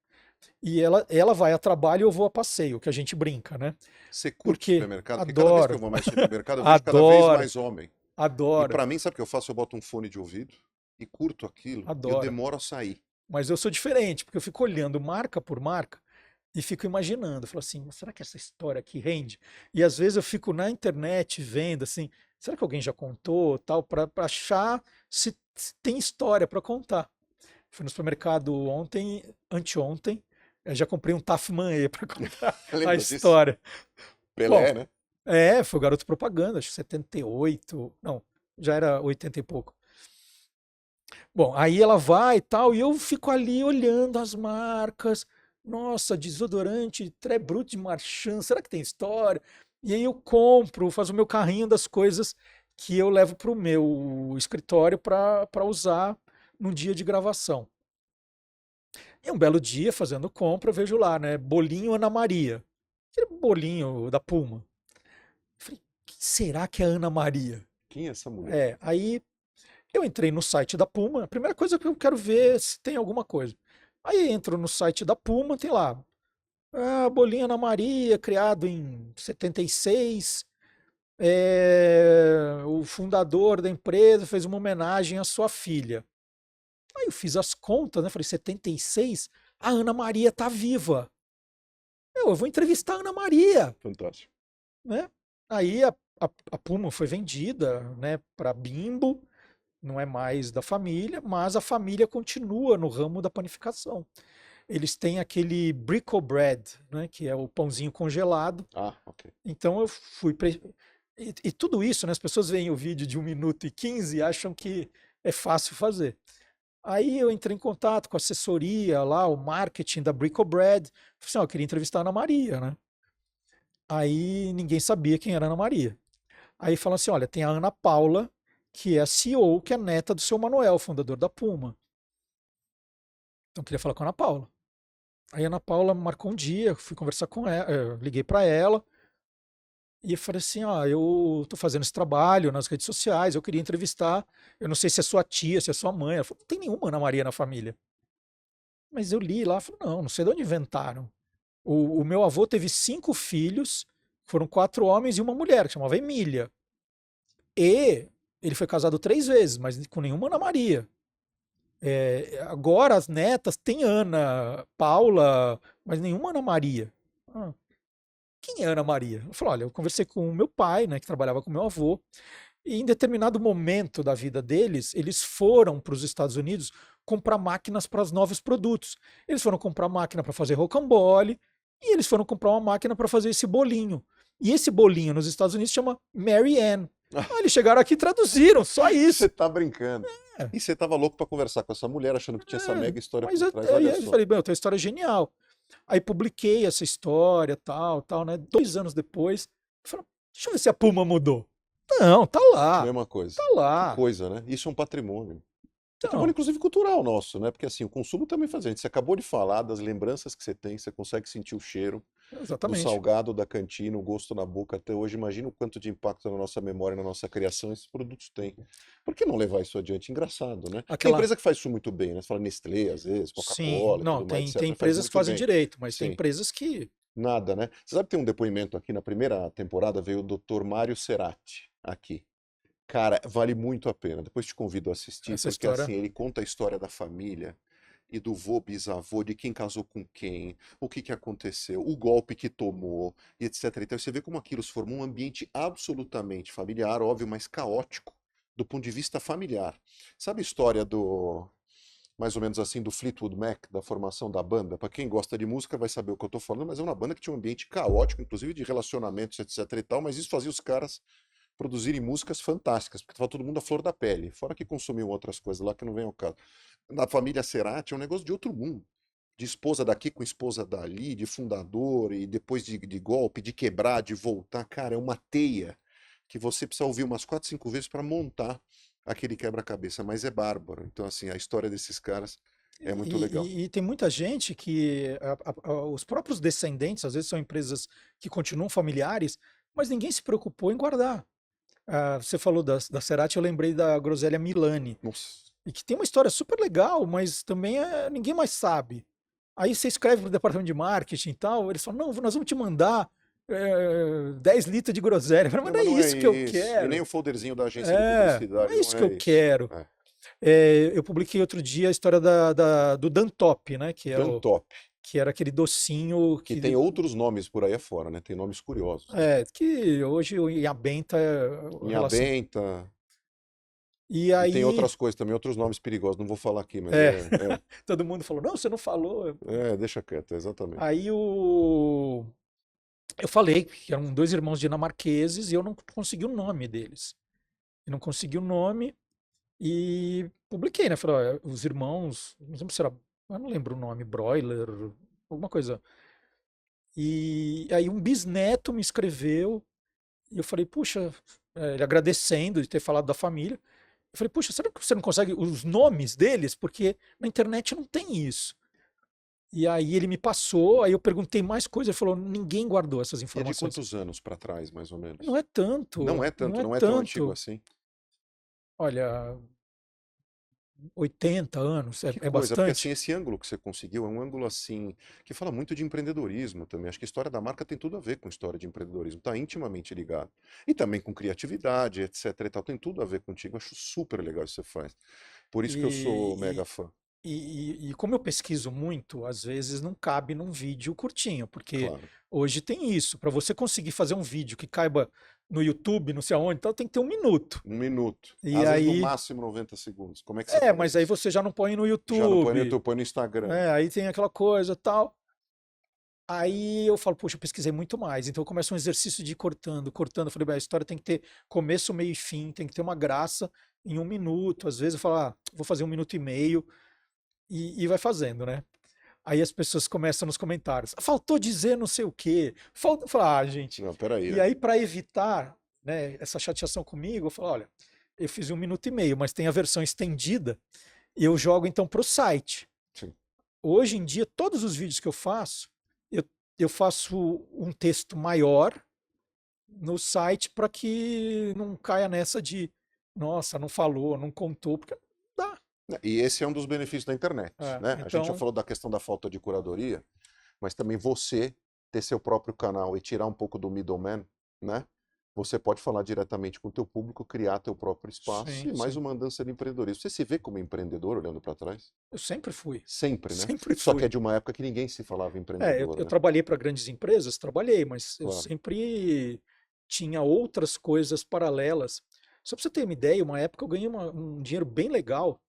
e ela vai a trabalho e eu vou a passeio, que a gente brinca, né? Você curte Porque supermercado? Porque cada vez que eu adoro, vou mais no supermercado, eu vejo cada vez adoro, mais homem. E adoro, pra mim, sabe o que eu faço? Eu boto um fone de ouvido e curto aquilo e eu adoro. demoro a sair. Mas eu sou diferente, porque eu fico olhando marca por marca e fico imaginando, falo assim, será que essa história aqui rende? E às vezes eu fico na internet vendo assim, será que alguém já contou, tal, para achar se tem história para contar. Fui no supermercado ontem, anteontem, eu já comprei um Tafman para contar a Lembra disso? história. Pelé, Bom, né? foi o garoto propaganda, acho que 78, não, já era 80 e pouco. Bom, aí ela vai e tal, e eu fico ali olhando as marcas. Nossa, desodorante Très-Brut de Marchand, será que tem história? E aí eu compro, faço o meu carrinho das coisas que eu levo para o meu escritório para usar no dia de gravação. E um belo dia, fazendo compra, eu vejo lá, né? Bolinho Ana Maria. Aquele bolinho da Puma. Eu falei, quem será que é a Ana Maria? Quem é essa mulher? Aí eu entrei no site da Puma, a primeira coisa que eu quero ver é se tem alguma coisa. Aí entro no site da Puma, tem lá, Bolinha Ana Maria, criado em 76, o fundador da empresa fez uma homenagem à sua filha. Aí eu fiz as contas, né? Falei, 76, a Ana Maria tá viva. Eu vou entrevistar a Ana Maria, Fantástico. né? Aí a Puma foi vendida, né, para Bimbo, não é mais da família, mas a família continua no ramo da panificação. Eles têm aquele brico bread, né, que é o pãozinho congelado. Ah, ok. Então eu fui. E tudo isso, né, as pessoas veem o vídeo de 1 minuto e 15 e acham que é fácil fazer. Aí eu entrei em contato com a assessoria lá, o marketing da Brico Bread. Falei assim, ó, eu queria entrevistar a Ana Maria, né? Aí ninguém sabia quem era a Ana Maria. Aí falam assim: olha, tem a Ana Paula, que é a CEO, que é neta do seu Manuel, fundador da Puma. Então eu queria falar com a Ana Paula. Aí a Ana Paula marcou um dia, fui conversar com ela, liguei para ela e falei assim: ó, eu tô fazendo esse trabalho nas redes sociais, eu queria entrevistar. Eu não sei se é sua tia, se é sua mãe. Ela falou: não tem nenhuma Ana Maria na família. Mas eu li lá, falei: não sei de onde inventaram. O meu avô teve 5 filhos, foram 4 homens e uma mulher, que chamava Emília. E ele foi casado 3 vezes, mas com nenhuma Ana Maria. Agora as netas têm Ana, Paula, mas nenhuma Ana Maria. Ah, quem é Ana Maria? Eu falei, olha, eu conversei com o meu pai, né, que trabalhava com o meu avô, e em determinado momento da vida deles, eles foram para os Estados Unidos comprar máquinas para os novos produtos. Eles foram comprar máquina para fazer rocambole e eles foram comprar uma máquina para fazer esse bolinho. E esse bolinho nos Estados Unidos chama Mary Ann. Ah, eles chegaram aqui e traduziram, só isso. Você tá brincando. É, E você tava louco pra conversar com essa mulher, achando que tinha essa mega história mas por trás. Olha eu só. falei, eu tenho uma história genial. Aí publiquei essa história, tal, né? 2 anos depois, eu falei, deixa eu ver se a Puma mudou. Não, tá lá, Mesma coisa. tá Que lá. coisa, né? Isso é um patrimônio. Patrimônio, Então, inclusive, cultural nosso, né? Porque assim, o consumo também faz. Você acabou de falar das lembranças que você consegue sentir o cheiro do exatamente. salgado da cantina, o gosto na boca até hoje. Imagina o quanto de impacto na nossa memória, na nossa criação esses produtos têm. Por que não levar isso adiante? Engraçado, né? Tem Aquela. empresa que faz isso muito bem, né? Você fala Nestlé, às vezes, Sim, Coca-Cola e não, tudo mais, tem etc. Faz empresas que muito fazem bem. direito, mas tem Sim. empresas que Nada, né? Você sabe que tem um depoimento aqui na primeira temporada, veio o Dr. Mário Cerati aqui. Cara, vale muito a pena. Depois te convido a assistir, Essa porque história. assim, ele conta a história da família e do vô, bisavô, de quem casou com quem, o que que aconteceu, o golpe que tomou, e etc. Então você vê como aquilo se formou um ambiente absolutamente familiar, óbvio, mas caótico do ponto de vista familiar. Sabe a história do, mais ou menos assim, do Fleetwood Mac, da formação da banda? Para quem gosta de música vai saber o que eu tô falando, mas é uma banda que tinha um ambiente caótico, inclusive de relacionamentos, etc e tal, mas isso fazia os caras produzirem músicas fantásticas, porque estava todo mundo à flor da pele, fora que consumiam outras coisas lá que não vem ao caso. Na família Cerati é um negócio de outro mundo, de esposa daqui com esposa dali, de fundador, e depois de golpe, de quebrar, de voltar, cara, é uma teia que você precisa ouvir umas 4, 5 vezes para montar aquele quebra-cabeça, mas é bárbaro. Então, assim, a história desses caras é muito legal. E tem muita gente que os próprios descendentes, às vezes são empresas que continuam familiares, mas ninguém se preocupou em guardar. Você falou da Cerati, eu lembrei da Groselha Milani, Nossa. e que tem uma história super legal, mas também ninguém mais sabe. Aí você escreve para o departamento de marketing e tal, eles falam, não, nós vamos te mandar 10 litros de groselha. Eu falo, mas Não, não é mas não é isso que eu isso. E nem quero. o folderzinho da agência de Não publicidade, é isso não que eu é isso. quero. É. Eu publiquei outro dia a história do Dantop, né? Dantop, Que era aquele docinho que tem outros nomes por aí afora, né? Tem nomes curiosos, né? que hoje o Iabenta Minha relação. Benta, E e tem aí outras coisas também, outros nomes perigosos, não vou falar aqui, mas é, todo mundo falou, não, você não falou. deixa quieto, exatamente. Aí eu falei que eram dois irmãos dinamarqueses e eu não consegui o nome deles. Eu não consegui o nome e publiquei, né? Falei, ó, os irmãos, não lembro se era, eu não lembro o nome, Broiler, alguma coisa. E aí um bisneto me escreveu e eu falei, puxa, ele agradecendo de ter falado da família. Eu falei, puxa, será que você não consegue os nomes deles? Porque na internet não tem isso. E aí ele me passou, aí eu perguntei mais coisas, ele falou, ninguém guardou essas E é de informações. quantos anos pra trás, mais ou Não menos? é tanto, Não é tanto, não é não é tão antigo tanto. assim. Olha, 80 anos Que é coisa, porque assim, bastante. esse ângulo que você conseguiu é um ângulo assim, que fala muito de empreendedorismo também. Acho que a história da marca tem tudo a ver com história de empreendedorismo, está intimamente ligado. E também com criatividade, etc e tal, tem tudo a ver contigo. Acho super legal isso que você faz. Por isso que eu sou mega E, fã, e como eu pesquiso muito, às vezes não cabe num vídeo curtinho, porque claro. hoje tem isso. Para você conseguir fazer um vídeo que caiba no YouTube, não sei aonde, então tem que ter 1 minuto. 1 minuto, E às vezes no aí, máximo 90 segundos. Como é que você faz mas aí isso? você já não põe no Já não põe no YouTube, YouTube, põe no Instagram. aí tem aquela coisa tal. Aí eu falo, poxa, eu pesquisei muito mais. Então eu começo um exercício de ir cortando, cortando. Eu falei, bem, a história tem que ter começo, meio e fim, tem que ter uma graça em 1 minuto. Às vezes eu falo, vou fazer 1 minuto e meio e vai fazendo, né? Aí as pessoas começam nos comentários, faltou dizer não sei o quê. Falta... Eu falo, gente. Não, peraí, E aí, para evitar, né, essa chateação comigo, eu falo, olha, eu fiz 1 minuto e meio, mas tem a versão estendida, e eu jogo então para o site. Sim. Hoje em dia, todos os vídeos que eu, eu faço um texto maior no site para que não caia nessa de, nossa, não falou, não contou, porque não dá. E esse é um dos benefícios da internet, né? A gente já Então, falou da questão da falta de curadoria, mas também você ter seu próprio canal e tirar um pouco do middleman, né? Você pode falar diretamente com o teu público, criar teu próprio espaço sim, e mais sim. uma andança de empreendedorismo. Você se vê como empreendedor olhando para trás? Eu sempre fui, Sempre, né? sempre Só que é fui. de uma época que ninguém se falava Eu, empreendedor, eu né? trabalhei para grandes empresas, trabalhei, mas eu Claro. sempre tinha outras coisas paralelas. Só para você ter uma ideia, uma época eu ganhei um dinheiro bem legal,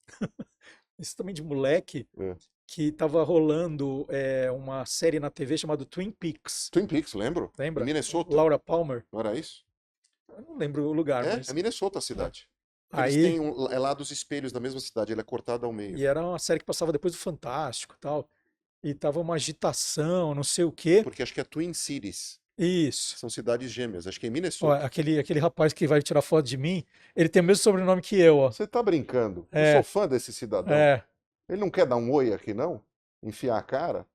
isso também de moleque, É. que estava rolando uma série na TV chamada Twin Peaks. Twin Peaks, lembro? Em Lembra? Minnesota, Laura Palmer. não era isso? Eu não lembro o lugar, É mas. Minnesota a cidade. Eles Aí. têm é lá dos espelhos da mesma cidade, ele é cortado ao meio. E era uma série que passava depois do Fantástico e tal. E tava uma agitação, não sei o quê. Porque acho que é Twin Cities. Isso. São cidades gêmeas, acho que é em Ó, Minnesota. aquele rapaz que vai tirar foto de mim, ele tem o mesmo sobrenome que eu, ó. Você tá brincando? Eu sou É, fã desse cidadão. é. Ele não quer dar um oi aqui, não? Enfiar a cara?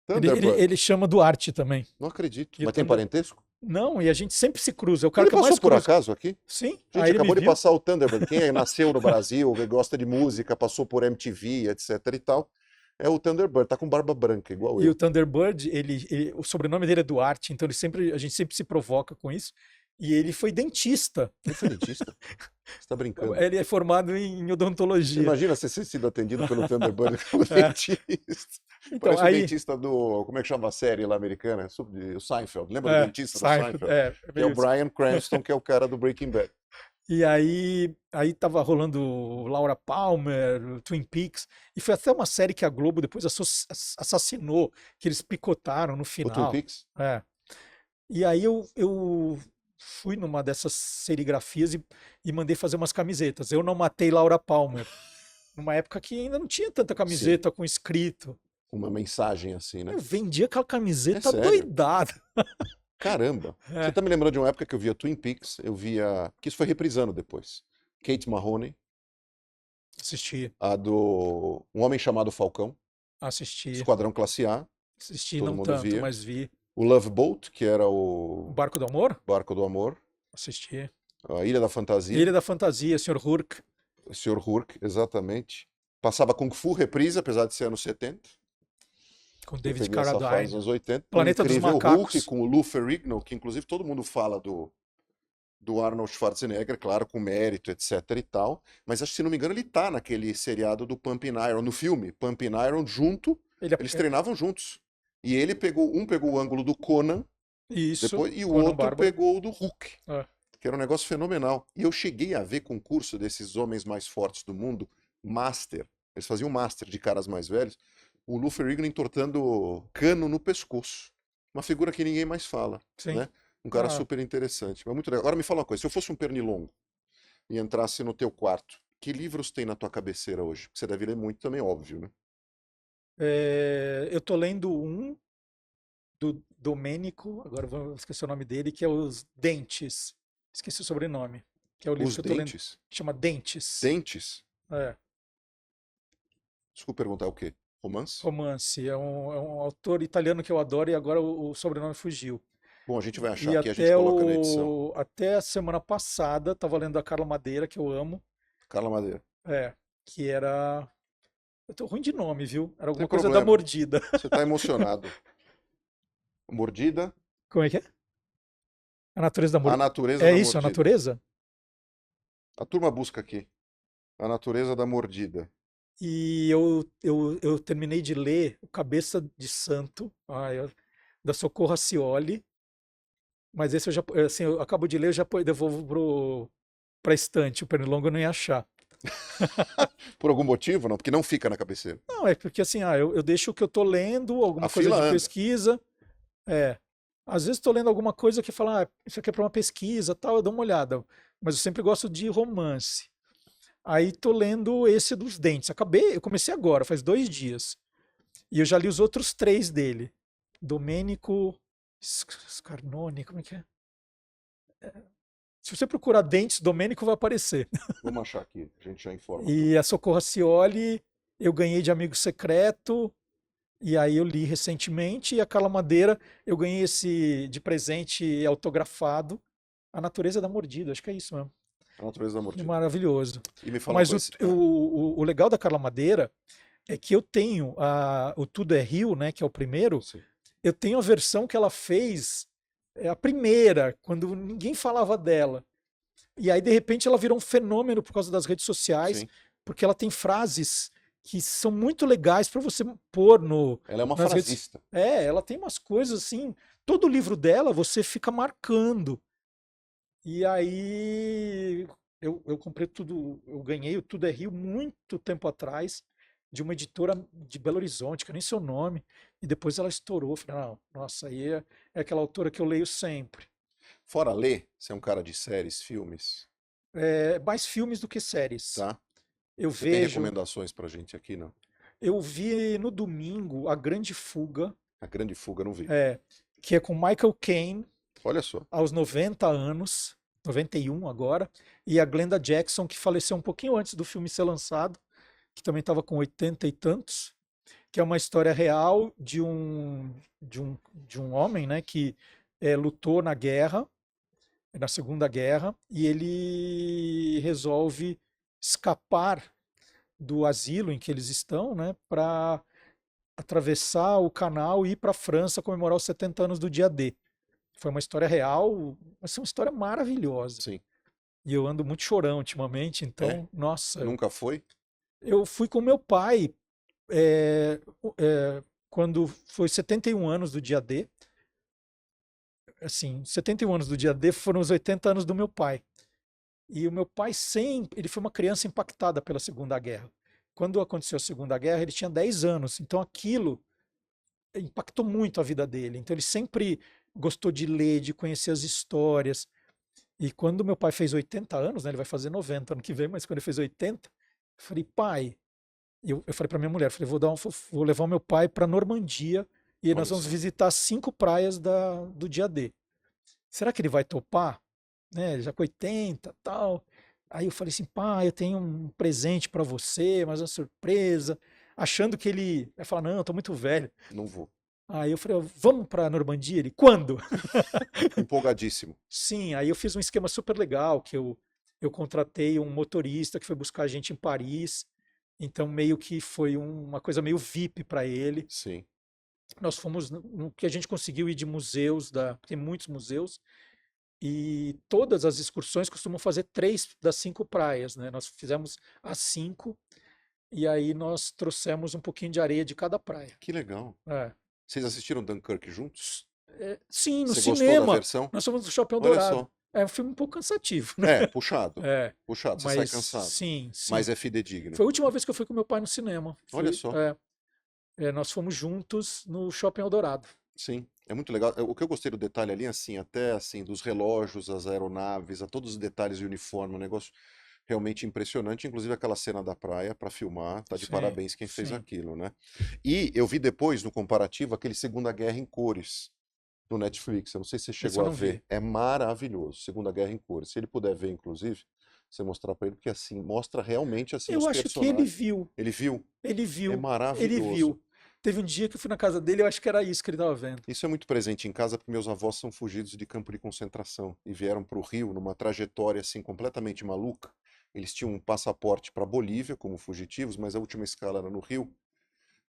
Ele, ele, Thunderbird. ele chama Duarte também. Não acredito. E o Mas tem Thunder... parentesco? Não, e a gente sempre se cruza. É o cara Ele que eu mais passou por cruzo. acaso aqui? Sim, Gente, aí ele me acabou de viu. passar o Thunderbird. Quem nasceu no Brasil, gosta de música, passou por MTV, etc e tal. É o Thunderbird, tá com barba branca, igual E o eu. Thunderbird, o sobrenome dele é Duarte, então a gente sempre se provoca com isso. E ele foi dentista. Ele foi dentista? Você tá brincando? Ele é formado em Você odontologia. imagina você ter sido atendido pelo Thunderbird como É. dentista? Então, Parece o aí, dentista do. Como é que chama a série lá americana? O Seinfeld. Lembra do dentista do Seinfeld, Seinfeld? é Que é o meio isso. Bryan Cranston, que é o cara do Breaking Bad. E aí tava rolando Laura Palmer, Twin Peaks, e foi até uma série que a Globo depois assassinou, que eles picotaram no O Twin final. Peaks? É. E aí eu fui numa dessas serigrafias e mandei fazer umas camisetas. Eu não matei Laura Palmer, numa época que ainda não tinha tanta Sim. camiseta com escrito. Uma mensagem assim, né? Eu vendi aquela É camiseta sério. doidada. Caramba. Você É, tá me lembrando de uma época que eu via Twin Peaks, eu via. Que isso foi reprisando depois. Kate Mahoney, assisti, a do Um Homem Chamado Falcão, assisti, Esquadrão Classe A, assisti todo não mundo tanto, via. mas vi. O Love Boat, que era O o Barco do Amor? Barco do Amor. Assisti. A Ilha da Fantasia, Ilha da Fantasia, Sr. Hurk, o Sr. Hurk, exatamente. Passava Kung Fu reprise, apesar de ser anos 70. com Eu David peguei essa fase dos Carradine. anos 80. O Planeta dos Incrível Hulk, Macacos. com o Lou Ferrigno, que inclusive todo mundo fala do Arnold Schwarzenegger, claro, com mérito, etc e tal. Mas acho que, se não me engano, ele tá naquele seriado do Pumping Iron, no filme Pumping Iron, junto. Ele, Eles treinavam juntos. E ele pegou o ângulo do Conan, isso, depois, e o Conan outro Bárbaro. pegou o do Hulk. É. Que era um negócio fenomenal. E eu cheguei a ver concurso desses homens mais fortes do mundo, Master. Eles faziam Master de caras mais velhos. O Lou Ferrigno entortando cano no pescoço. Uma figura que ninguém mais fala, Sim. né? Um cara Ah, super interessante. Mas muito legal. Agora me fala uma coisa, se eu fosse um pernilongo e entrasse no teu quarto, que livros tem na tua cabeceira hoje? Você deve ler muito também, óbvio, né? eu tô lendo um do Domênico, agora eu vou esquecer o nome dele, que é Os Dentes. Esqueci o sobrenome. Que é o livro Os que eu tô lendo. Dentes. Chama Dentes. Dentes? É, Desculpa perguntar o quê? Romance? romance. É um autor italiano que eu adoro e agora o sobrenome fugiu. Bom, a gente vai achar E aqui, a gente coloca na edição. até a semana passada, tava lendo a Carla Madeira, que eu amo. Carla Madeira. Que era. Eu tô ruim de nome, viu? Era Não tem alguma coisa da problema. mordida. Você tá emocionado. Mordida? Como é que é? A natureza da A mordida. natureza É da isso, a mordida. natureza? A turma busca aqui. A natureza da mordida. E eu terminei de ler O Cabeça de Santo, da Socorro Acioli, mas esse eu já, assim, eu acabo de ler, eu já devolvo pra estante, o Pernilongo eu não ia achar. Por algum motivo, não? Porque não fica na cabeceira. Não, é porque assim, eu deixo o que eu tô lendo, A alguma coisa fila de anda. pesquisa, é, às vezes estou lendo alguma coisa que fala, isso aqui é para uma pesquisa, tal, eu dou uma olhada, mas eu sempre gosto de romance. Aí tô lendo esse dos dentes. Eu comecei agora, faz 2 dias. E eu já li os outros 3 dele. Domênico Scarnoni, como é que é? Se você procurar dentes, Domênico vai aparecer. Vamos achar aqui. A gente já informa tudo. E a Socorro Acioli, eu ganhei de amigo secreto. E aí eu li recentemente. E a Carla Madeira, eu ganhei esse de presente autografado. A Natureza da Mordida, acho que é isso mesmo. A natureza da mordida. Maravilhoso. E me fala uma Mas coisa. o legal da Carla Madeira é que eu tenho o Tudo é Rio, né, que é o primeiro, Sim. eu tenho a versão que ela fez, a primeira, quando ninguém falava dela. E aí, de repente, ela virou um fenômeno por causa das redes sociais, Sim. porque ela tem frases que são muito legais para você pôr Ela é uma nas redes. frasista. Ela tem umas coisas assim. Todo livro dela você fica marcando. E aí eu comprei tudo, eu ganhei o Tudo é Rio muito tempo atrás, de uma editora de Belo Horizonte, que eu nem sei o nome, e depois ela estourou. Eu falei, não, nossa, aí é aquela autora que eu leio sempre. Fora ler, você é um cara de séries, filmes, Mais filmes do que séries. tá? Eu Você tem vejo, recomendações pra gente aqui, não? eu vi no domingo A Grande Fuga, A Grande Fuga, não vi. que é com Michael Caine, Olha só. aos 90 anos, 91 agora, e a Glenda Jackson, que faleceu um pouquinho antes do filme ser lançado, que também estava com 80 e tantos, que é uma história real de um homem, né, que lutou na guerra, na Segunda Guerra, e ele resolve escapar do asilo em que eles estão, né, para atravessar o canal e ir para a França comemorar os 70 anos do dia D. Foi uma história real, vai ser uma história maravilhosa. Sim. E eu ando muito chorão ultimamente, É? então, nossa, Nunca foi? eu fui com meu pai é, quando foi 71 anos do dia D. Assim, 71 anos do dia D foram os 80 anos do meu pai. E o meu pai sempre, ele foi uma criança impactada pela Segunda Guerra. Quando aconteceu a Segunda Guerra, ele tinha 10 anos, então aquilo impactou muito a vida dele. Então ele sempre gostou de ler, de conhecer as histórias. E quando meu pai fez 80 anos, né, ele vai fazer 90 ano que vem, mas quando ele fez 80, eu falei, pai, eu falei para minha mulher, falei, vou levar o meu pai para Normandia e Olha nós vamos só. visitar 5 praias do dia D. Será que ele vai topar? Né, já com 80 tal. Aí eu falei assim, pai, eu tenho um presente para você, mas uma surpresa. Achando que ele vai falar, não, eu tô muito velho. Não vou. Aí eu falei, vamos para Normandia? Ele, quando? Empolgadíssimo. Sim, aí eu fiz um esquema super legal, que eu contratei um motorista que foi buscar a gente em Paris, então meio que foi uma coisa meio VIP para ele. Sim. Nós fomos no que a gente conseguiu ir de museus, tem muitos museus, e todas as excursões costumam fazer 3 das 5 praias, né? Nós fizemos as 5, e aí nós trouxemos um pouquinho de areia de cada praia. Que legal. É. Vocês assistiram Dunkirk juntos? Sim, no Você gostou da cinema. versão? Nós fomos no Shopping Olha Eldorado. só. É um filme um pouco cansativo, né? Puxado. É, Puxado, você sai mas cansado. sim, sim. Mas é fidedigno. Foi a última vez que eu fui com meu pai no cinema. Olha só. Nós fomos juntos no Shopping Eldorado. Sim, é muito legal. O que eu gostei do detalhe ali, assim, até assim, dos relógios, as aeronaves, a todos os detalhes de uniforme, um negócio realmente impressionante, inclusive aquela cena da praia para filmar, tá de Sim, parabéns quem fez sim. aquilo, né? E eu vi depois, no comparativo, aquele Segunda Guerra em cores no Netflix. Eu não sei se você Esse chegou eu a não ver. vi. É maravilhoso, Segunda Guerra em cores. Se ele puder ver, inclusive, você mostrar para ele, porque assim, mostra realmente assim Eu os acho que ele personagens. viu. Ele viu? Ele É viu. Ele maravilhoso. viu. Teve um dia que eu fui na casa dele, eu acho que era isso que ele estava vendo. Isso é muito presente em casa porque meus avós são fugidos de campo de concentração e vieram para o Rio numa trajetória assim completamente maluca. Eles tinham um passaporte para Bolívia como fugitivos, mas a última escala era no Rio.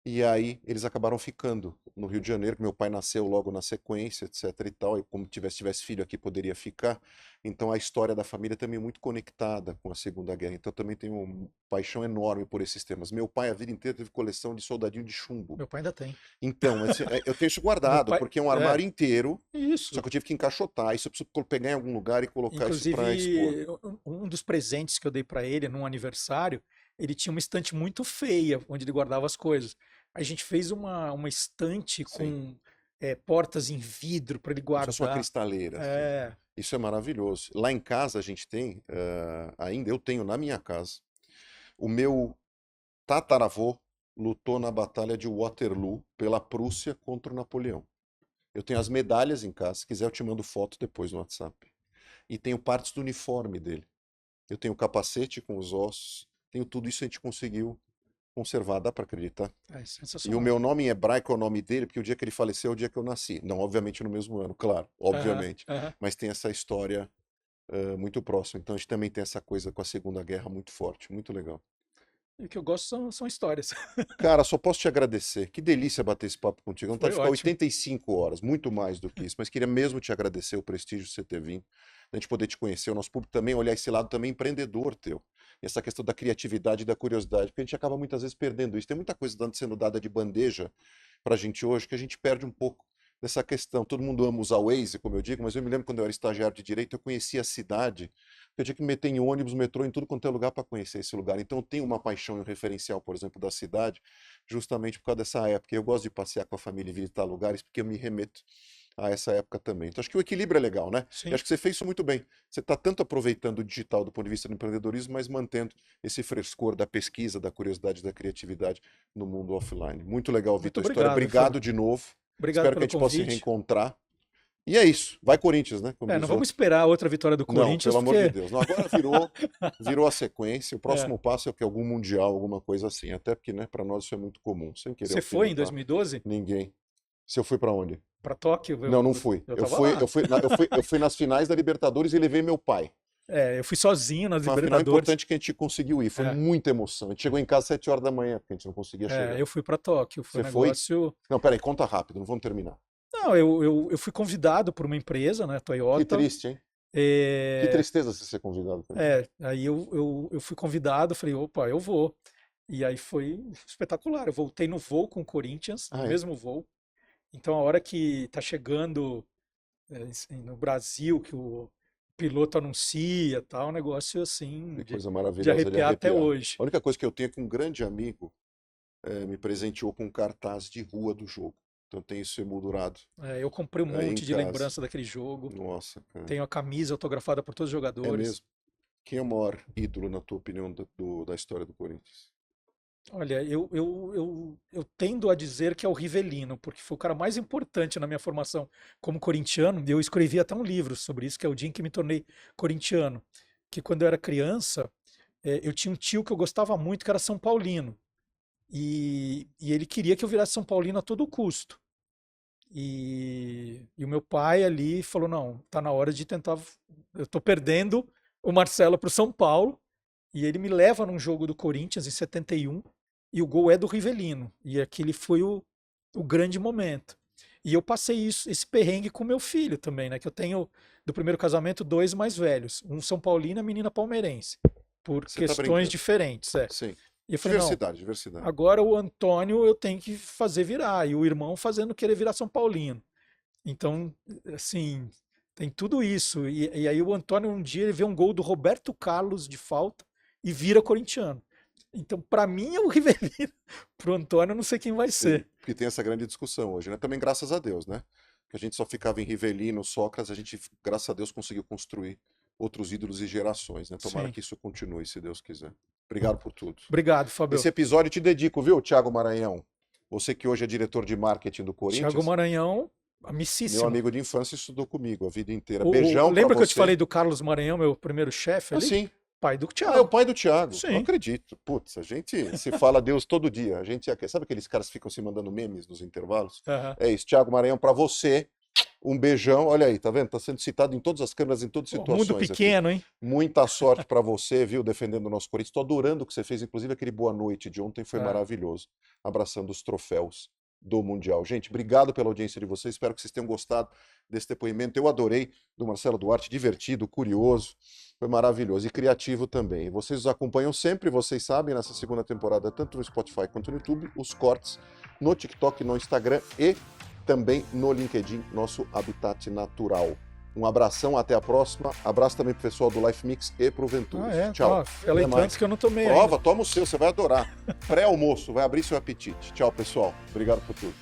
E aí eles acabaram ficando no Rio de Janeiro, que meu pai nasceu logo na sequência, etc e tal, e como tivesse filho aqui poderia ficar. Então a história da família também é muito conectada com a Segunda Guerra. Então eu também tenho uma paixão enorme por esses temas. Meu pai a vida inteira teve coleção de soldadinho de chumbo. Meu pai ainda tem. Então, eu tenho isso Meu guardado, pai. porque é um armário inteiro, só Isso. que eu tive que encaixotar. Isso eu preciso pegar em algum lugar e colocar isso para expor. Inclusive, um dos presentes que eu dei para ele num aniversário, ele tinha uma estante muito feia onde ele guardava as coisas. A gente fez uma estante Sim. com portas em vidro para ele Como se fosse uma guardar. cristaleira, assim. É, Isso é maravilhoso. Lá em casa a gente tem, ainda eu tenho na minha casa, o meu tataravô lutou na Batalha de Waterloo pela Prússia contra o Napoleão. Eu tenho as medalhas em casa, se quiser eu te mando foto depois no WhatsApp. E tenho partes do uniforme dele. Eu tenho o capacete com os ossos, tenho tudo isso, a gente conseguiu conservar, dá para acreditar? é E o sensacional. meu nome em hebraico é o nome dele, porque o dia que ele faleceu é o dia que eu nasci. Não, obviamente no mesmo ano, claro, obviamente. Aham. Mas tem essa história muito próxima. Então a gente também tem essa coisa com a Segunda Guerra muito forte, muito legal. E o que eu gosto são histórias. Cara, só posso te agradecer. Que delícia bater esse papo contigo. Eu não tá Foi de ficar ótimo. 85 horas, muito mais do que isso, mas queria mesmo te agradecer o prestígio de você ter vindo, a gente poder te conhecer, o nosso público também olhar esse lado também empreendedor teu. Essa questão da criatividade e da curiosidade, porque a gente acaba muitas vezes perdendo isso. Tem muita coisa sendo dada de bandeja pra gente hoje que a gente perde um pouco dessa questão. Todo mundo ama usar o Waze, como eu digo, mas eu me lembro quando eu era estagiário de direito, eu conhecia a cidade, eu tinha que me meter em ônibus, metrô, em tudo quanto é lugar para conhecer esse lugar. Então eu tenho uma paixão e um referencial, por exemplo, da cidade, justamente por causa dessa época. Eu gosto de passear com a família e visitar lugares, porque eu me remeto a essa época também. Então acho que o equilíbrio é legal, né? E Sim. acho que você fez isso muito bem. Você está tanto aproveitando o digital do ponto de vista do empreendedorismo, mas mantendo esse frescor da pesquisa, da curiosidade, da criatividade no mundo offline. Muito legal ouvir Muito tua história. obrigado. Obrigado de novo. Obrigado Espero que a pelo gente possa se convite. reencontrar. E é isso. Vai Corinthians, né? Como Não diz o vamos outro. esperar outra vitória do Não, Corinthians, pelo amor de porque Deus. Não, agora virou a sequência. O próximo passo é que algum mundial, alguma coisa assim. Até porque, né, para nós isso é muito comum. Sem querer você foi em alfinetar 2012 ninguém. Se eu fui para onde? para Tóquio? Não, não fui. Eu Eu tava fui, lá. eu fui nas finais da Libertadores e levei meu pai. eu fui sozinho nas Foi uma final Libertadores. importante que a gente conseguiu ir. Foi muita emoção. A gente chegou em casa às 7 horas da manhã, porque a gente não conseguia chegar. Eu fui para Tóquio. Foi Você um foi? negócio. Não, peraí, conta rápido, não vamos terminar. Não, eu fui convidado por uma empresa, né, Que Toyota. triste, hein? Que É, tristeza você ser convidado pra isso. aí eu fui convidado, falei, opa, eu vou. E aí foi espetacular. Eu voltei no voo com o Corinthians, no Ah, é? mesmo voo. Então, a hora que tá chegando no Brasil, que o piloto anuncia, tal, um negócio assim Que de, coisa de maravilhosa de arrepiar até arrepiar. hoje. A única coisa que eu tenho é que um grande amigo me presenteou com um cartaz de rua do jogo. Então tem isso emoldurado Eu comprei um em monte de casa. lembrança daquele jogo. Nossa, cara. Tenho a camisa autografada por todos os É jogadores. mesmo. Quem é o maior ídolo, na tua opinião, da história do Corinthians? Olha, eu tendo a dizer que é o Rivelino, porque foi o cara mais importante na minha formação como corintiano. E eu escrevi até um livro sobre isso, que é o dia em que me tornei corintiano. Que quando eu era criança, eu tinha um tio que eu gostava muito, que era São Paulino. E ele queria que eu virasse São Paulino a todo custo. E o meu pai ali falou: não, tá na hora de tentar. Eu tô perdendo o Marcelo para o São Paulo. E ele me leva num jogo do Corinthians em 71, e o gol é do Rivelino. E aquele foi o grande momento. E eu passei esse perrengue com meu filho também, né? Que eu tenho do primeiro casamento 2 mais velhos, um São Paulino e a menina palmeirense, por Você tá questões brincando? diferentes. Sim. E eu falei, não, Diversidade. agora o Antônio eu tenho que fazer virar, e o irmão fazendo querer virar São Paulino. Então, assim, tem tudo isso. E aí o Antônio um dia ele vê um gol do Roberto Carlos de falta e vira corintiano. Então, para mim é o Rivelino. Pro Antônio eu não sei quem vai ser. Porque tem essa grande discussão hoje, né? Também graças a Deus, né? Que a gente só ficava em Rivelino, Sócrates, a gente, graças a Deus, conseguiu construir outros ídolos e gerações, né? Tomara Sim. que isso continue, se Deus quiser. Obrigado por tudo. Obrigado, Fabio. Esse episódio eu te dedico, viu, Thiago Maranhão? Você que hoje é diretor de marketing do Corinthians. Thiago Maranhão, Meu amicíssimo. amigo de infância, estudou comigo a vida inteira. Beijão pra Lembra que eu te você. falei do Carlos Maranhão, meu primeiro chefe ali? Sim. Pai do Ah, é Thiago. o pai do Thiago. Sim. Não acredito. Putz, a gente se fala Deus todo dia. A gente sabe aqueles caras que ficam se mandando memes nos intervalos? Aham. É isso, Thiago Maranhão, pra você. Um beijão. Olha aí, tá vendo? Tá sendo citado em todas as câmeras, em todas as Pô, situações. mundo aqui. pequeno, hein? Muita sorte pra você, viu? Defendendo o nosso Corinthians. Tô adorando o que você fez, inclusive aquele boa noite de ontem foi maravilhoso. Abraçando os troféus do Mundial. Gente, obrigado pela audiência de vocês. Espero que vocês tenham gostado desse depoimento. Eu adorei, do Marcelo Duarte, divertido, curioso. Foi maravilhoso e criativo também. Vocês os acompanham sempre, vocês sabem, nessa segunda temporada, tanto no Spotify quanto no YouTube, os cortes no TikTok, no Instagram e também no LinkedIn, nosso habitat natural. Um abração, até a próxima. Abraço também pro pessoal do Life Mix e pro Ventura. Tchau. Ela antes que eu não tomei Prova, ainda. toma o seu, você vai adorar. Pré-almoço, vai abrir seu apetite. Tchau, pessoal. Obrigado por tudo.